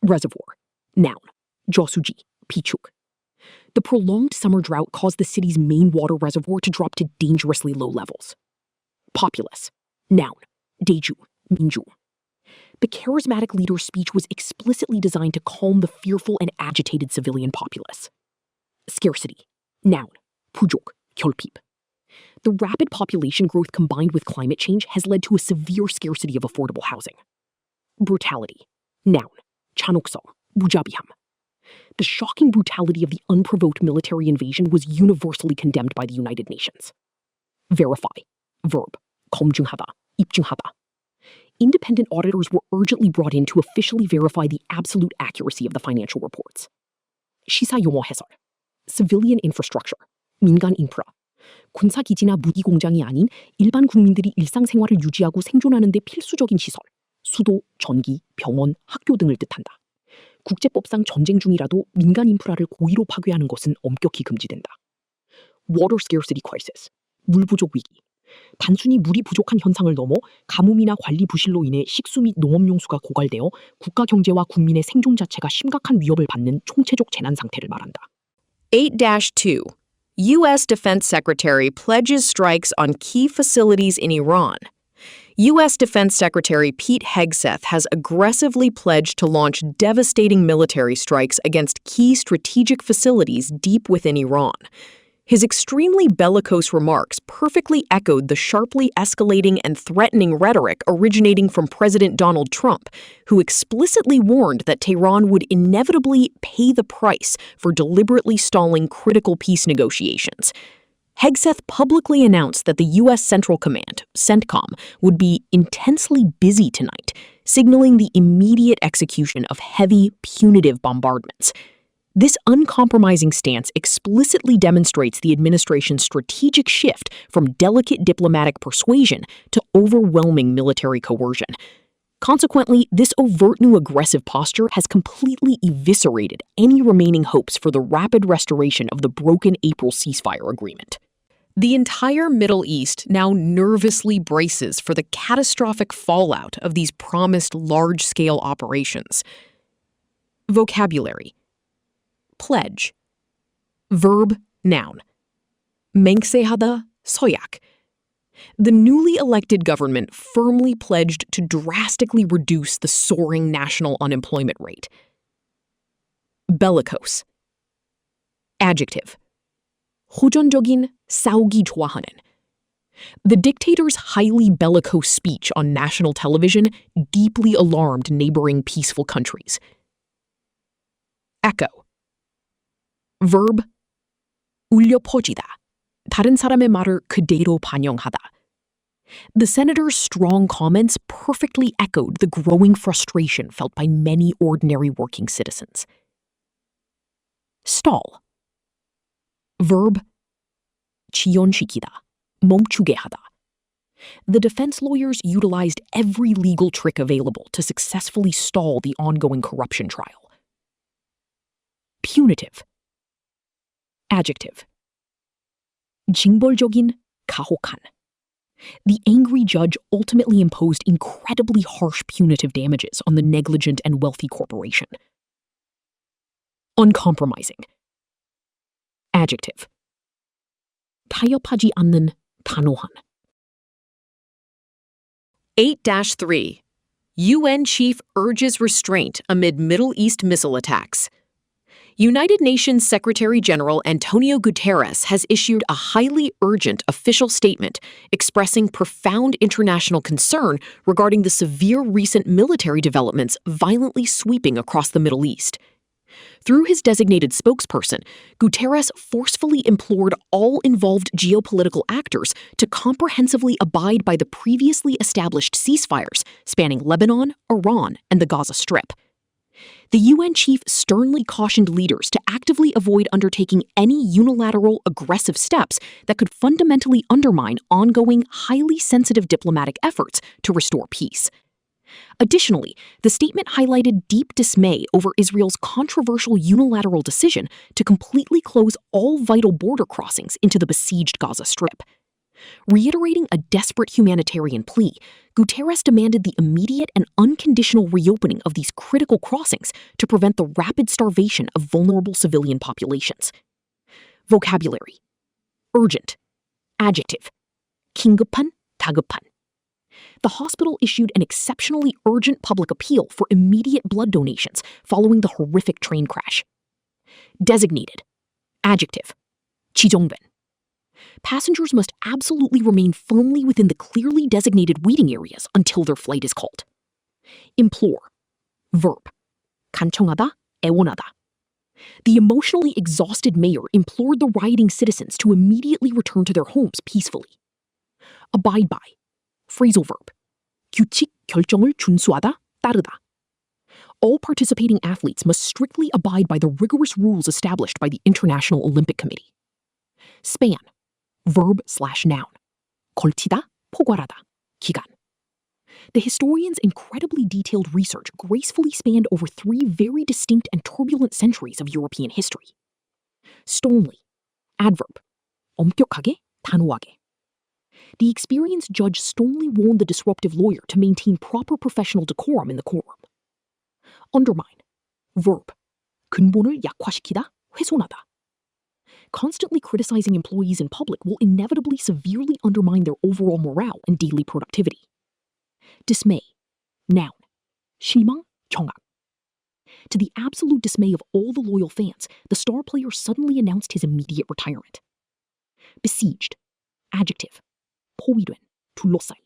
Reservoir, noun, 저수지, 비축. The prolonged summer drought caused the city's main water reservoir to drop to dangerously low levels. Populace, noun, 대주, 민중. The charismatic leader's speech was explicitly designed to calm the fearful and agitated civilian populace. Scarcity, noun, 부족, 결핍. The rapid population growth combined with climate change has led to a severe scarcity of affordable housing. Brutality, noun, 잔혹성, 무자비함. The shocking brutality of the unprovoked military invasion was universally condemned by the United Nations. Verify, verb, 검증하다, 입증하다. Independent auditors were urgently brought in to officially verify the absolute accuracy of the financial reports. 시사 용어 해설, civilian infrastructure, 민간 인프라. 군사기지나 무기공장이 아닌 일반 국민들이 일상생활을 유지하고 생존하는 데 필수적인 시설, 수도, 전기, 병원, 학교 등을 뜻한다. 국제법상 전쟁 중이라도 민간 인프라를 고의로 파괴하는 것은 엄격히 금지된다. Water scarcity crisis, 물 부족 위기. 단순히 물이 부족한 현상을 넘어 가뭄이나 관리 부실로 인해 식수 및 농업용수가 고갈되어 국가 경제와 국민의 생존 자체가 심각한 위협을 받는 총체적 재난 상태를 말한다. 8-2. U.S. Defense Secretary pledges strikes on key facilities in Iran. U.S. Defense Secretary Pete Hegseth has aggressively pledged to launch devastating military strikes against key strategic facilities deep within Iran. His extremely bellicose remarks perfectly echoed the sharply escalating and threatening rhetoric originating from President Donald Trump, who explicitly warned that Tehran would inevitably pay the price for deliberately stalling critical peace negotiations. Hegseth publicly announced that the U.S. Central Command, CENTCOM, would be intensely busy tonight, signaling the immediate execution of heavy, punitive bombardments. This uncompromising stance explicitly demonstrates the administration's strategic shift from delicate diplomatic persuasion to overwhelming military coercion. Consequently, this overt new aggressive posture has completely eviscerated any remaining hopes for the rapid restoration of the broken April ceasefire agreement. The entire Middle East now nervously braces for the catastrophic fallout of these promised large-scale operations. Vocabulary. Pledge. Verb, noun. 맹세하다, 서약. The newly elected government firmly pledged to drastically reduce the soaring national unemployment rate. Bellicose. Adjective. 호전적인, 싸우기 좋아하는. The dictator's highly bellicose speech on national television deeply alarmed neighboring peaceful countries. Echo. Verb, 울려 퍼지다. 다른 사람의 말을 그대로 반영하다. The senator's strong comments perfectly echoed the growing frustration felt by many ordinary working citizens. Stall. Verb, 지연시키다, 멈추게 하다. The defense lawyers utilized every legal trick available to successfully stall the ongoing corruption trial. Punitive. Adjective. 징벌적인, 가혹한. The angry judge ultimately imposed incredibly harsh punitive damages on the negligent and wealthy corporation. Uncompromising. Adjective. 타협하지 않는, 단호한. 8-3. UN chief urges restraint amid Middle East missile attacks. United Nations Secretary-General Antonio Guterres has issued a highly urgent official statement expressing profound international concern regarding the severe recent military developments violently sweeping across the Middle East. Through his designated spokesperson, Guterres forcefully implored all involved geopolitical actors to comprehensively abide by the previously established ceasefires spanning Lebanon, Iran, and the Gaza Strip. The UN chief sternly cautioned leaders to actively avoid undertaking any unilateral, aggressive steps that could fundamentally undermine ongoing, highly sensitive diplomatic efforts to restore peace. Additionally, the statement highlighted deep dismay over Israel's controversial unilateral decision to completely close all vital border crossings into the besieged Gaza Strip. Reiterating a desperate humanitarian plea, Guterres demanded the immediate and unconditional reopening of these critical crossings to prevent the rapid starvation of vulnerable civilian populations. Vocabulary: urgent, adjective, 긴급한, 다급한. The hospital issued an exceptionally urgent public appeal for immediate blood donations following the horrific train crash. Designated, adjective, 지정된. Passengers must absolutely remain firmly within the clearly designated waiting areas until their flight is called. Implore, verb, 간청하다, 애원하다. The emotionally exhausted mayor implored the rioting citizens to immediately return to their homes peacefully. Abide by, phrasal verb, 규칙, 결정을 준수하다, 따르다. All participating athletes must strictly abide by the rigorous rules established by the International Olympic Committee. Span, verb/noun, 걸치다, 포괄하다, 기간. The historian's incredibly detailed research gracefully spanned over 3 very distinct and turbulent centuries of European history. Sternly, adverb, 엄격하게, 단호하게. The experienced judge sternly warned the disruptive lawyer to maintain proper professional decorum in the courtroom. Undermine, verb, 근본을 약화시키다, 훼손하다. Constantly criticizing employees in public will inevitably severely undermine their overall morale and daily productivity. Dismay, noun, 실망, 경악. To the absolute dismay of all the loyal fans, the star player suddenly announced his immediate retirement. Besieged, adjective, 포위된, 둘러싸인.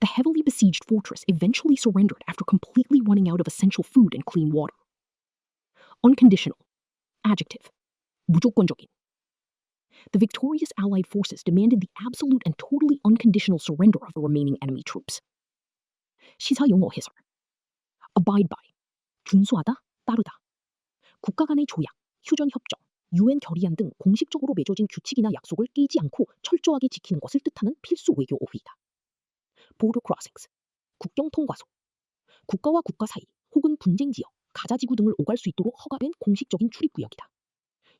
The heavily besieged fortress eventually surrendered after completely running out of essential food and clean water. Unconditional, adjective, 무조건적인. The victorious Allied forces demanded the absolute and totally unconditional surrender of the remaining enemy troops. 시사 영어 해설. Abide by, 준수하다, 따르다. 국가 간의 조약, 휴전 협정, UN 결의안 등 공식적으로 맺어진 규칙이나 약속을 깨지 않고 철저하게 지키는 것을 뜻하는 필수 외교 어휘이다. Border crossings, 국경 통과소. 국가와 국가 사이 혹은 분쟁 지역, 가자지구 등을 오갈 수 있도록 허가된 공식적인 출입구역이다.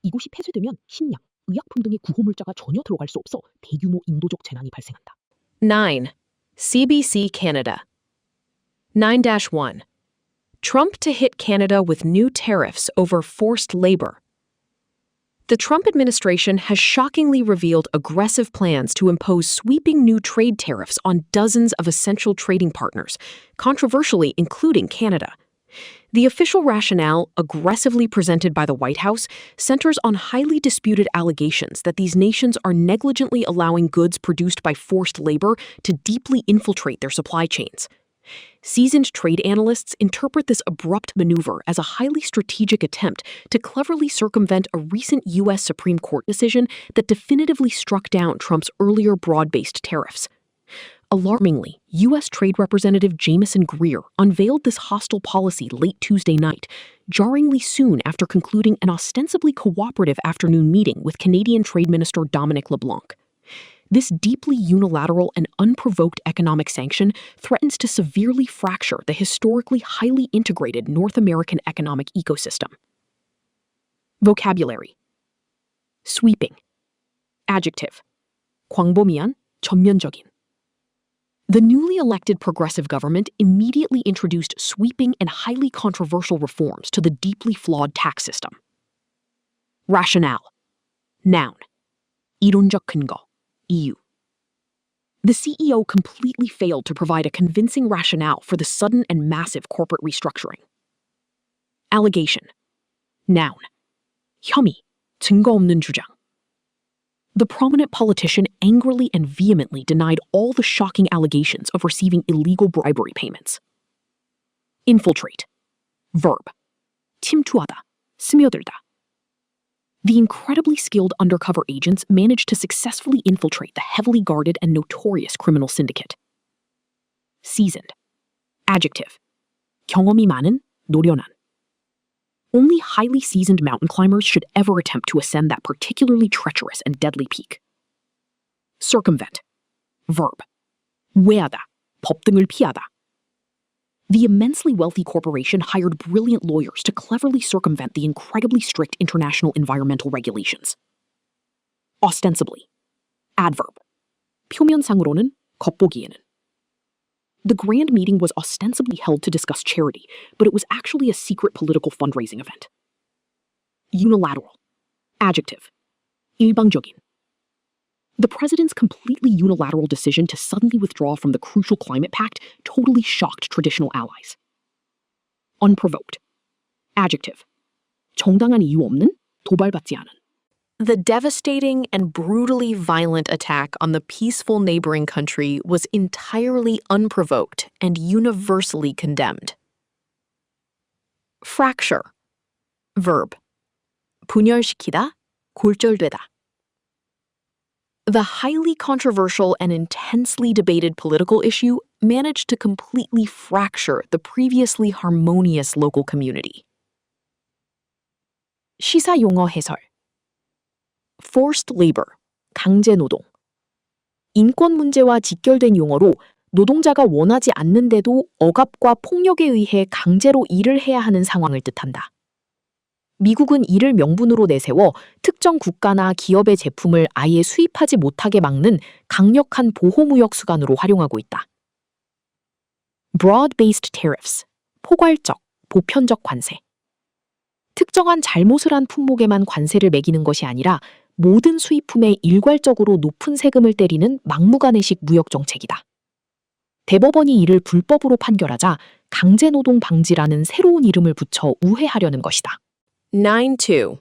이곳이 폐쇄되면 식량, 의약품 등의 구호물자가 전혀 들어갈 수 없어 대규모 인도적 재난이 발생한다. 9. CBC Canada. 9-1. Trump to hit Canada with new tariffs over forced labor. The Trump administration has shockingly revealed aggressive plans to impose sweeping new trade tariffs on dozens of essential trading partners, controversially including Canada. The official rationale, aggressively presented by the White House, centers on highly disputed allegations that these nations are negligently allowing goods produced by forced labor to deeply infiltrate their supply chains. Seasoned trade analysts interpret this abrupt maneuver as a highly strategic attempt to cleverly circumvent a recent U.S. Supreme Court decision that definitively struck down Trump's earlier broad-based tariffs. Alarmingly, U.S. Trade Representative Jamieson Greer unveiled this hostile policy late Tuesday night, jarringly soon after concluding an ostensibly cooperative afternoon meeting with Canadian Trade Minister Dominic LeBlanc. This deeply unilateral and unprovoked economic sanction threatens to severely fracture the historically highly integrated North American economic ecosystem. Vocabulary: sweeping, adjective, 광범위한, 전면적인. The newly elected progressive government immediately introduced sweeping and highly controversial reforms to the deeply flawed tax system. Rationale, noun, 이론적 근거, 이유. The CEO completely failed to provide a convincing rationale for the sudden and massive corporate restructuring. Allegation, noun, 혐의, 증거 없는 주장. The prominent politician angrily and vehemently denied all the shocking allegations of receiving illegal bribery payments. Infiltrate, verb, 침투하다, 스며들다. The incredibly skilled undercover agents managed to successfully infiltrate the heavily guarded and notorious criminal syndicate. Seasoned, adjective, 경험이 많은, 노련한. Only highly seasoned mountain climbers should ever attempt to ascend that particularly treacherous and deadly peak. Circumvent. Verb. 우회하다. 법등을 피하다. The immensely wealthy corporation hired brilliant lawyers to cleverly circumvent the incredibly strict international environmental regulations. Ostensibly. Adverb. 표면상으로는, 겉보기에는. The grand meeting was ostensibly held to discuss charity, but it was actually a secret political fundraising event. Unilateral. Adjective. 일방적인. The president's completely unilateral decision to suddenly withdraw from the crucial climate pact totally shocked traditional allies. Unprovoked. Adjective. 정당한 이유 없는, 도발받지 않은. The devastating and brutally violent attack on the peaceful neighboring country was entirely unprovoked and universally condemned. Fracture. Verb. 분열시키다, 골절되다. The highly controversial and intensely debated political issue managed to completely fracture the previously harmonious local community. 시사 용어 해설. Forced labor, 강제노동. 인권 문제와 직결된 용어로 노동자가 원하지 않는데도 억압과 폭력에 의해 강제로 일을 해야 하는 상황을 뜻한다. 미국은 이를 명분으로 내세워 특정 국가나 기업의 제품을 아예 수입하지 못하게 막는 강력한 보호무역 수단으로 활용하고 있다. Broad-based tariffs, 포괄적, 보편적 관세. 특정한 잘못을 한 품목에만 관세를 매기는 것이 아니라 모든 수입품에 일괄적으로 높은 세금을 때리는 막무가내식 무역 정책이다. 대법원이 이를 불법으로 판결하자 강제노동 방지라는 새로운 이름을 붙여 우회하려는 것이다. 9.2.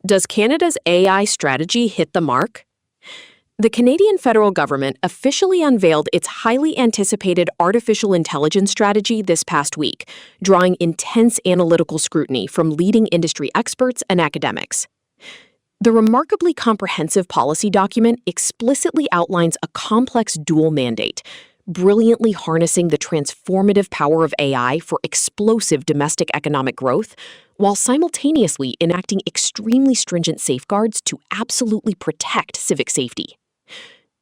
Does Canada's AI strategy hit the mark? The Canadian federal government officially unveiled its highly anticipated artificial intelligence strategy this past week, drawing intense analytical scrutiny from leading industry experts and academics. The remarkably comprehensive policy document explicitly outlines a complex dual mandate, brilliantly harnessing the transformative power of AI for explosive domestic economic growth, while simultaneously enacting extremely stringent safeguards to absolutely protect civic safety.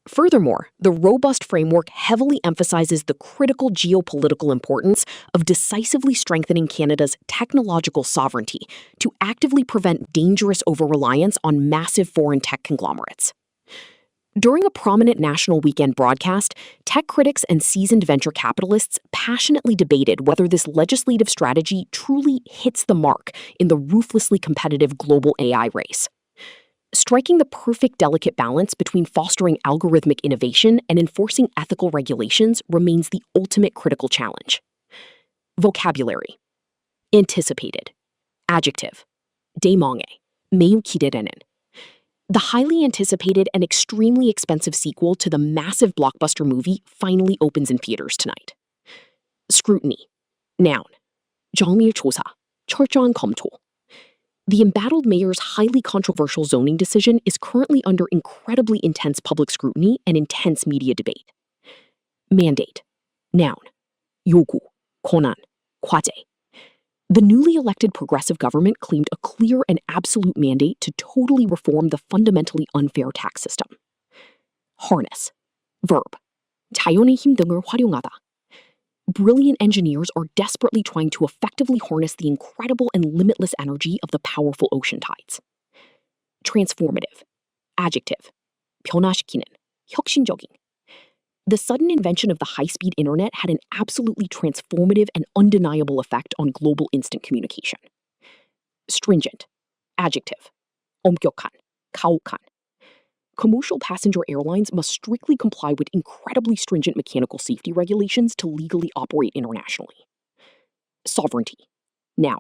Furthermore, the robust framework heavily emphasizes the critical geopolitical importance of decisively strengthening Canada's technological sovereignty to actively prevent dangerous over-reliance on massive foreign tech conglomerates. During a prominent national weekend broadcast, tech critics and seasoned venture capitalists passionately debated whether this legislative strategy truly hits the mark in the ruthlessly competitive global AI race. Striking the perfect delicate balance between fostering algorithmic innovation and enforcing ethical regulations remains the ultimate critical challenge. Vocabulary. Anticipated. Adjective. 대망의, 매우 기대되는. The highly anticipated and extremely expensive sequel to the massive blockbuster movie finally opens in theaters tonight. Scrutiny. Noun. 정밀 조사, 철저한 검토. The embattled mayor's highly controversial zoning decision is currently under incredibly intense public scrutiny and intense media debate. Mandate. Noun. 요구, 권한, 과제. The newly elected progressive government claimed a clear and absolute mandate to totally reform the fundamentally unfair tax system. Harness. Verb. 자연의 힘 등을 활용하다. Brilliant engineers are desperately trying to effectively harness the incredible and limitless energy of the powerful ocean tides. Transformative. Adjective. 변화시키는, 혁신적인. The sudden invention of the high-speed internet had an absolutely transformative and undeniable effect on global instant communication. Stringent. Adjective. 엄격한, 가혹한. Commercial passenger airlines must strictly comply with incredibly stringent mechanical safety regulations to legally operate internationally. Sovereignty. Noun.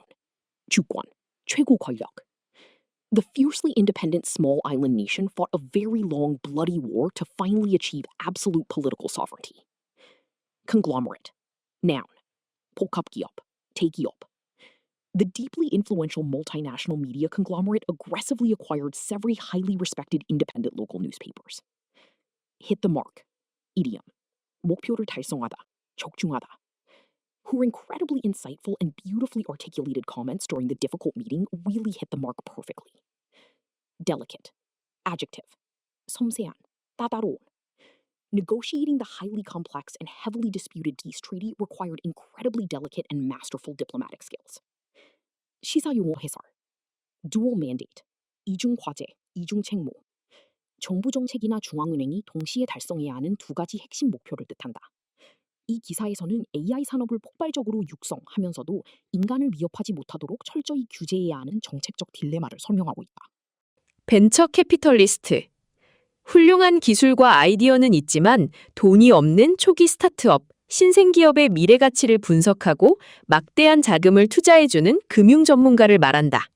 주권, 최고 권력. The fiercely independent small island nation fought a very long, bloody war to finally achieve absolute political sovereignty. Conglomerate. Noun. 복합기업, 대기업. The deeply influential multinational media conglomerate aggressively acquired several highly respected independent local newspapers. Hit the mark. Idiom. 목표를 달성하다, 적중하다. Her incredibly insightful and beautifully articulated comments during the difficult meeting really hit the mark perfectly. Delicate. Adjective. 섬세한, 따다로운. Negotiating the highly complex and heavily disputed peace treaty required incredibly delicate and masterful diplomatic skills. 시사용어 해설. Dual mandate. 이중 과제, 이중 책무. 정부 정책이나 중앙은행이 동시에 달성해야 하는 두 가지 핵심 목표를 뜻한다. 이 기사에서는 AI 산업을 폭발적으로 육성하면서도 인간을 위협하지 못하도록 철저히 규제해야 하는 정책적 딜레마를 설명하고 있다. 벤처 캐피털리스트. 훌륭한 기술과 아이디어는 있지만 돈이 없는 초기 스타트업, 신생기업의 미래 가치를 분석하고 막대한 자금을 투자해주는 금융 전문가를 말한다.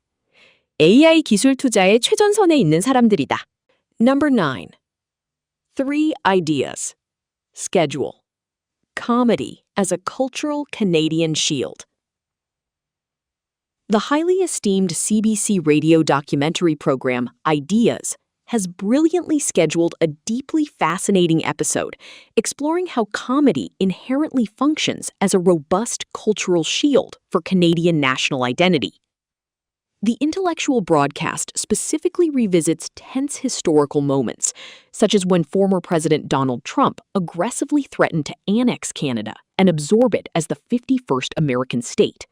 AI 기술 투자의 최전선에 있는 사람들이다. Number 9. 3 ideas. Schedule. Comedy as a cultural Canadian shield. The highly esteemed CBC radio documentary program, Ideas, has brilliantly scheduled a deeply fascinating episode exploring how comedy inherently functions as a robust cultural shield for Canadian national identity. The intellectual broadcast specifically revisits tense historical moments, such as when former President Donald Trump aggressively threatened to annex Canada and absorb it as the 51st American state.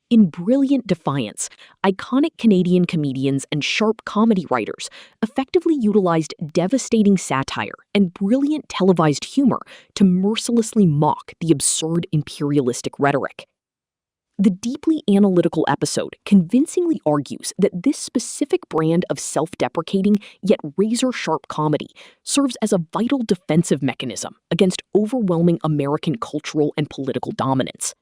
In brilliant defiance, iconic Canadian comedians and sharp comedy writers effectively utilized devastating satire and brilliant televised humor to mercilessly mock the absurd imperialistic rhetoric. The deeply analytical episode convincingly argues that this specific brand of self-deprecating yet razor-sharp comedy serves as a vital defensive mechanism against overwhelming American cultural and political dominance.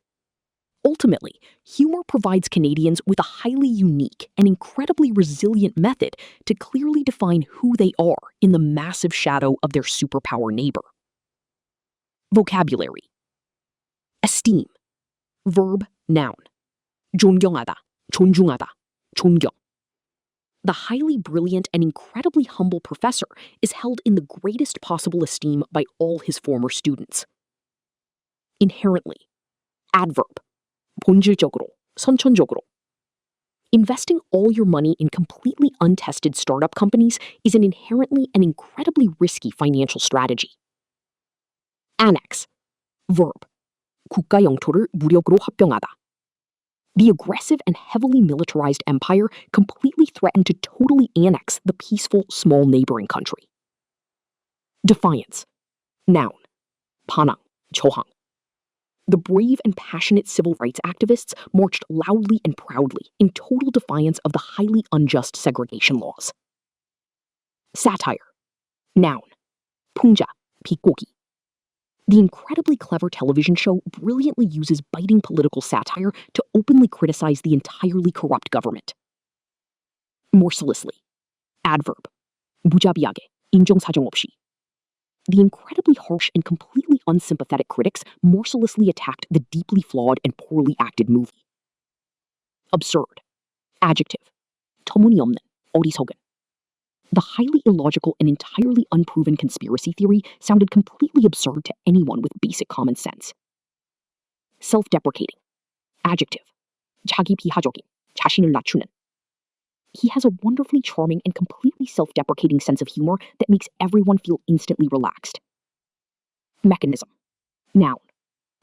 Ultimately, humor provides Canadians with a highly unique and incredibly resilient method to clearly define who they are in the massive shadow of their superpower neighbor. Vocabulary. Esteem. Verb, noun. 존경하다, 존중하다, 존경. The highly brilliant and incredibly humble professor is held in the greatest possible esteem by all his former students. Inherently. Adverb. 본질적으로, 선천적으로. Investing all your money in completely untested startup companies is an inherently and incredibly risky financial strategy. Annex. Verb. 국가 영토를 무력으로 합병하다. The aggressive and heavily militarized empire completely threatened to totally annex the peaceful, small neighboring country. Defiance. Noun. 반항, 저항. The brave and passionate civil rights activists marched loudly and proudly in total defiance of the highly unjust segregation laws. Satire. Noun. 풍자, 비꼬기. The incredibly clever television show brilliantly uses biting political satire to openly criticize the entirely corrupt government. Mercilessly. Adverb. 무자비하게, 인정사정 없이. The incredibly harsh and completely unsympathetic critics mercilessly attacked the deeply flawed and poorly acted movie. Absurd. Adjective. 터무니없는, 어리석은. The highly illogical and entirely unproven conspiracy theory sounded completely absurd to anyone with basic common sense. Self-deprecating. Adjective. 자기 비하적인, 자신을 낮추는. He has a wonderfully charming and completely self-deprecating sense of humor that makes everyone feel instantly relaxed. Mechanism. Noun.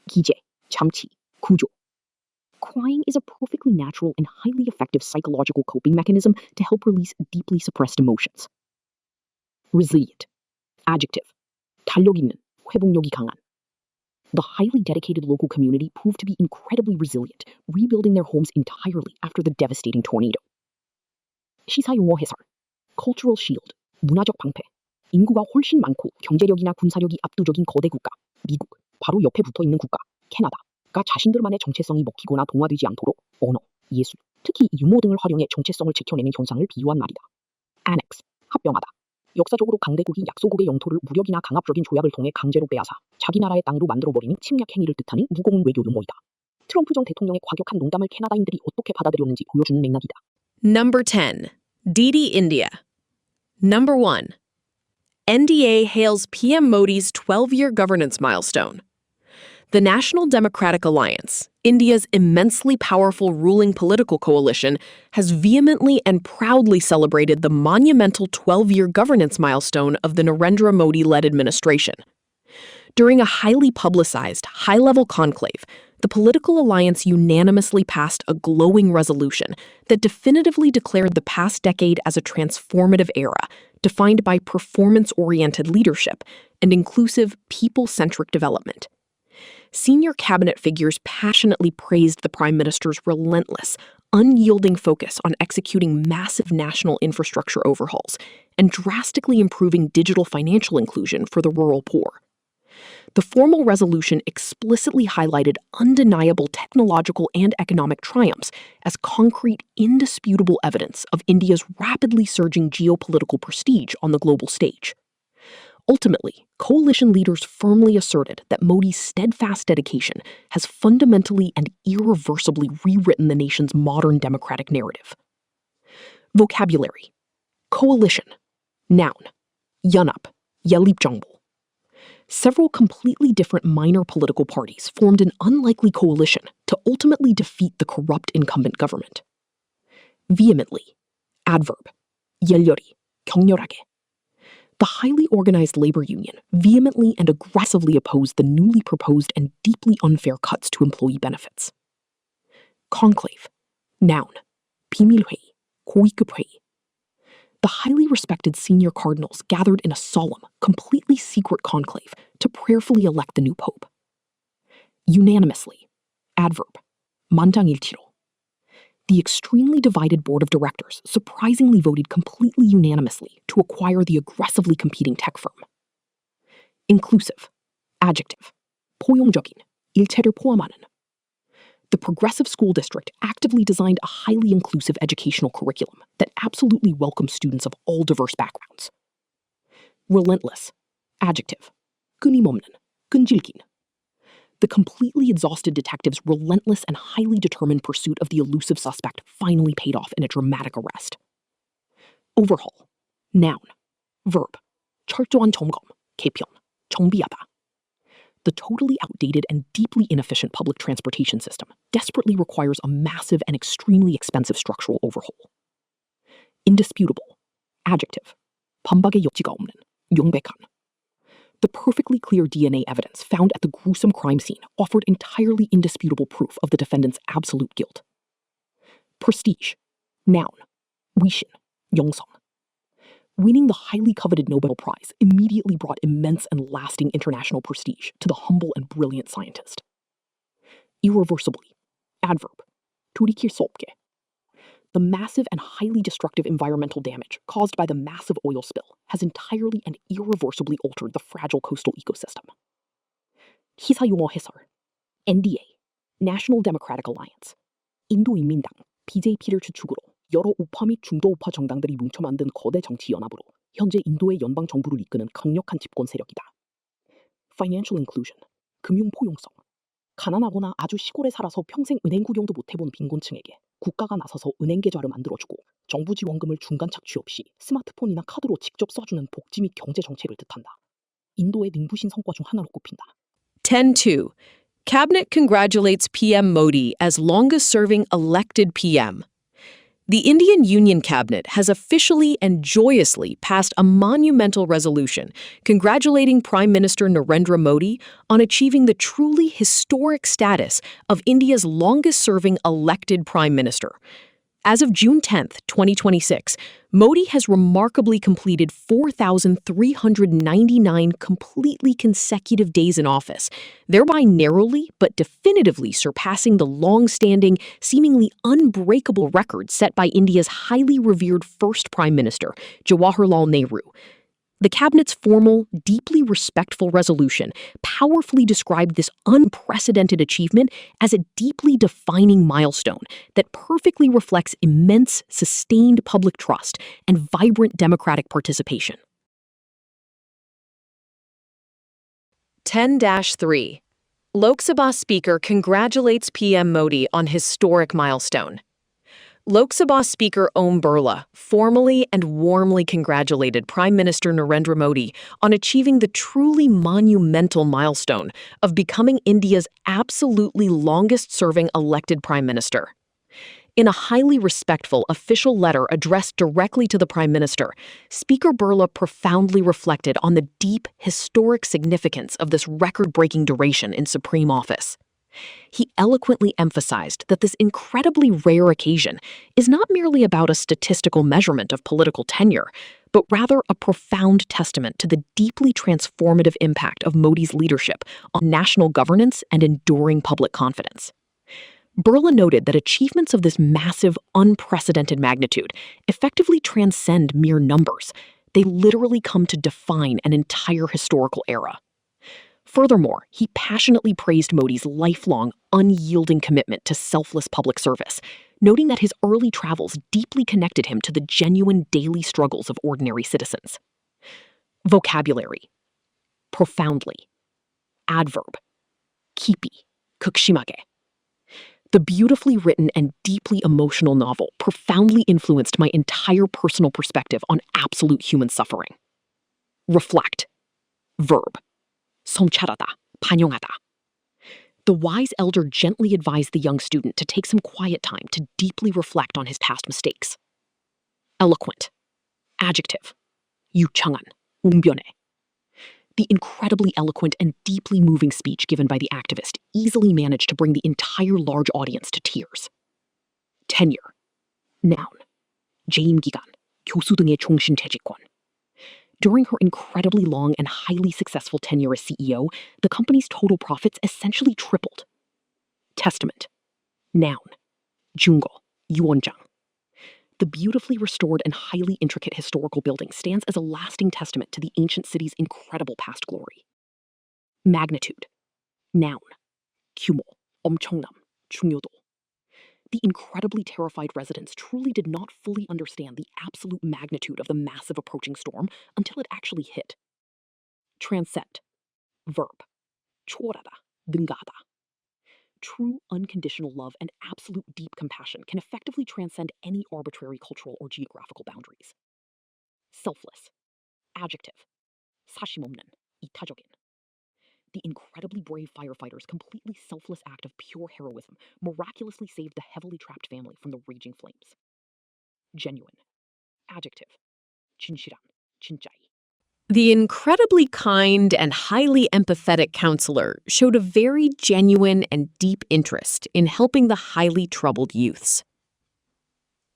기제, 장치, 구조. Crying is a perfectly natural and highly effective psychological coping mechanism to help release deeply suppressed emotions. Resilient. Adjective. 탄력 있는, 회복력이 강한. The highly dedicated local community proved to be incredibly resilient, rebuilding their homes entirely after the devastating tornado. 시사용어 해설. Cultural shield. 문화적 방패. 인구가 훨씬 많고 경제력이나 군사력이 압도적인 거대 국가. 미국. 바로 옆에 붙어있는 국가. 캐나다가 자신들만의 정체성이 먹히거나 동화되지 않도록 언어, 예술, 특히 유머 등을 활용해 정체성을 지켜내는 현상을 비유한 말이다. Annex. 합병하다. 역사적으로 강대국이 약소국의 영토를 무력이나 강압적인 조약을 통해 강제로 빼앗아 자기 나라의 땅으로 만들어버리는 침략 행위를 뜻하는 무거운 외교 용어이다. 트럼프 전 대통령의 과격한 농담을 캐나다인들이 어떻게 받아들였는지 보여주는 맥락이다. Number 10. DD India. Number 1. NDA hails PM Modi's 12-year governance milestone. The National Democratic Alliance, India's immensely powerful ruling political coalition, has vehemently and proudly celebrated the monumental 12-year governance milestone of the Narendra Modi-led administration. During a highly publicized, high-level conclave, the political alliance unanimously passed a glowing resolution that definitively declared the past decade as a transformative era, defined by performance-oriented leadership and inclusive, people-centric development. Senior cabinet figures passionately praised the Prime Minister's relentless, unyielding focus on executing massive national infrastructure overhauls and drastically improving digital financial inclusion for the rural poor. The formal resolution explicitly highlighted undeniable technological and economic triumphs as concrete, indisputable evidence of India's rapidly surging geopolitical prestige on the global stage. Ultimately, coalition leaders firmly asserted that Modi's steadfast dedication has fundamentally and irreversibly rewritten the nation's modern democratic narrative. Vocabulary: coalition, noun, 연합, 연립정부. Several completely different minor political parties formed an unlikely coalition to ultimately defeat the corrupt incumbent government. Vehemently, adverb, 열렬히, 격렬하게. The highly organized labor union vehemently and aggressively opposed the newly proposed and deeply unfair cuts to employee benefits. Conclave, noun, 비밀회의, 고위급 회의. The highly respected senior cardinals gathered in a solemn, completely secret conclave to prayerfully elect the new pope. Unanimously, adverb, 만장일치로. The extremely divided board of directors surprisingly voted completely unanimously to acquire the aggressively competing tech firm. Inclusive, adjective, 포용적인, 일체를 포함하는. The Progressive School District actively designed a highly inclusive educational curriculum that absolutely welcomes students of all diverse backgrounds. Relentless, adjective, 끊임없는, 끈질긴. The completely exhausted detectives' relentless and highly determined pursuit of the elusive suspect finally paid off in a dramatic arrest. Overhaul, noun, verb, 철저한 점검, 개편, 정비하다. The totally outdated and deeply inefficient public transportation system desperately requires a massive and extremely expensive structural overhaul. Indisputable, adjective, 반박의 여지가 없는, 명백한. The perfectly clear DNA evidence found at the gruesome crime scene offered entirely indisputable proof of the defendant's absolute guilt. Prestige, noun, 위신, 영성. Winning the highly coveted Nobel Prize immediately brought immense and lasting international prestige to the humble and brilliant scientist. Irreversibly, adverb, 돌이킬 수 없게. The massive and highly destructive environmental damage caused by the massive oil spill has entirely and irreversibly altered the fragile coastal ecosystem. 시사용어 해설, NDA, National Democratic Alliance, 인도인민당, BJP를 주축으로 여러 우파 및 중도 우파 정당들이 뭉쳐 만든 거대 정치 연합으로 현재 인도의 연방 정부를 이끄는 강력한 집권 세력이다. Financial inclusion, 금융 포용성. 가난하거나 아주 시골에 살아서 평생 은행 구경도 못 해본 빈곤층에게 국가가 나서서 은행 계좌를 만들어주고 정부 지원금을 중간 착취 없이 스마트폰이나 카드로 직접 써주는 복지 및 경제 정책을 뜻한다. 인도의 능부신 성과 중 하나로 꼽힌다. 10.2. Cabinet congratulates PM Modi as longest-serving elected PM. The Indian Union Cabinet has officially and joyously passed a monumental resolution congratulating Prime Minister Narendra Modi on achieving the truly historic status of India's longest-serving elected Prime Minister. As of June 10, 2026, Modi has remarkably completed 4,399 completely consecutive days in office, thereby narrowly but definitively surpassing the long-standing, seemingly unbreakable record set by India's highly revered first Prime Minister, Jawaharlal Nehru. The Cabinet's formal, deeply respectful resolution powerfully described this unprecedented achievement as a deeply defining milestone that perfectly reflects immense, sustained public trust and vibrant democratic participation. 10-3. Lok Sabha Speaker congratulates PM Modi on historic milestone. Lok Sabha Speaker Om Birla formally and warmly congratulated Prime Minister Narendra Modi on achieving the truly monumental milestone of becoming India's absolutely longest-serving elected prime minister. In a highly respectful official letter addressed directly to the Prime Minister, Speaker Birla profoundly reflected on the deep historic significance of this record-breaking duration in supreme office. He eloquently emphasized that this incredibly rare occasion is not merely about a statistical measurement of political tenure, but rather a profound testament to the deeply transformative impact of Modi's leadership on national governance and enduring public confidence. Birla noted that achievements of this massive, unprecedented magnitude effectively transcend mere numbers. They literally come to define an entire historical era. Furthermore, he passionately praised Modi's lifelong, unyielding commitment to selfless public service, noting that his early travels deeply connected him to the genuine daily struggles of ordinary citizens. Vocabulary. Profoundly. Adverb. 깊이, 극심하게. The beautifully written and deeply emotional novel profoundly influenced my entire personal perspective on absolute human suffering. Reflect. Verb. 성찰하다, 반영하다. The wise elder gently advised the young student to take some quiet time to deeply reflect on his past mistakes. Eloquent. Adjective. 유창한, 웅변해. The incredibly eloquent and deeply moving speech given by the activist easily managed to bring the entire large audience to tears. Tenure. Noun. 재임 기간, 교수 등의 종신 재직권. During her incredibly long and highly successful tenure as CEO, the company's total profits essentially tripled. Testament. Noun. 중거, 유언장. The beautifully restored and highly intricate historical building stands as a lasting testament to the ancient city's incredible past glory. Magnitude. Noun. 규모, 엄청남, 중요도. The incredibly terrified residents truly did not fully understand the absolute magnitude of the massive approaching storm until it actually hit. Transcend. Verb. 초월하다, 능가하다. True unconditional love and absolute deep compassion can effectively transcend any arbitrary cultural or geographical boundaries. Selfless. Adjective. 사심 없는, 이타적인. The incredibly brave firefighters' completely selfless act of pure heroism miraculously saved the heavily trapped family from the raging flames. Genuine. Adjective. 진실한, 진짜이. The incredibly kind and highly empathetic counselor showed a very genuine and deep interest in helping the highly troubled youths.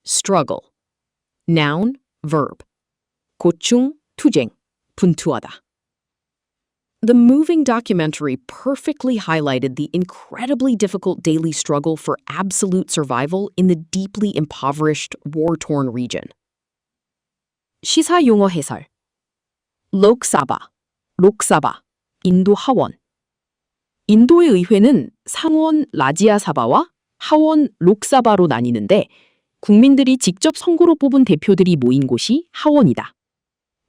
Struggle. Noun, verb. 고충, 투쟁, 분투하다. The moving documentary perfectly highlighted the incredibly difficult daily struggle for absolute survival in the deeply impoverished, war-torn region. 시사 용어 해설. 록사바, 인도 하원. 인도의 의회는 상원 라지아 사바와 하원 록사바로 나뉘는데 국민들이 직접 선거로 뽑은 대표들이 모인 곳이 하원이다.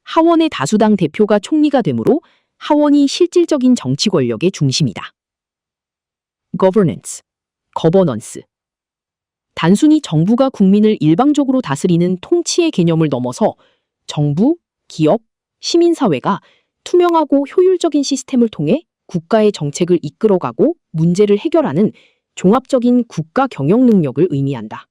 하원의 다수당 대표가 총리가 되므로 하원이 실질적인 정치 권력의 중심이다. Governance, 거버넌스. 단순히 정부가 국민을 일방적으로 다스리는 통치의 개념을 넘어서 정부, 기업, 시민사회가 투명하고 효율적인 시스템을 통해 국가의 정책을 이끌어가고 문제를 해결하는 종합적인 국가 경영 능력을 의미한다.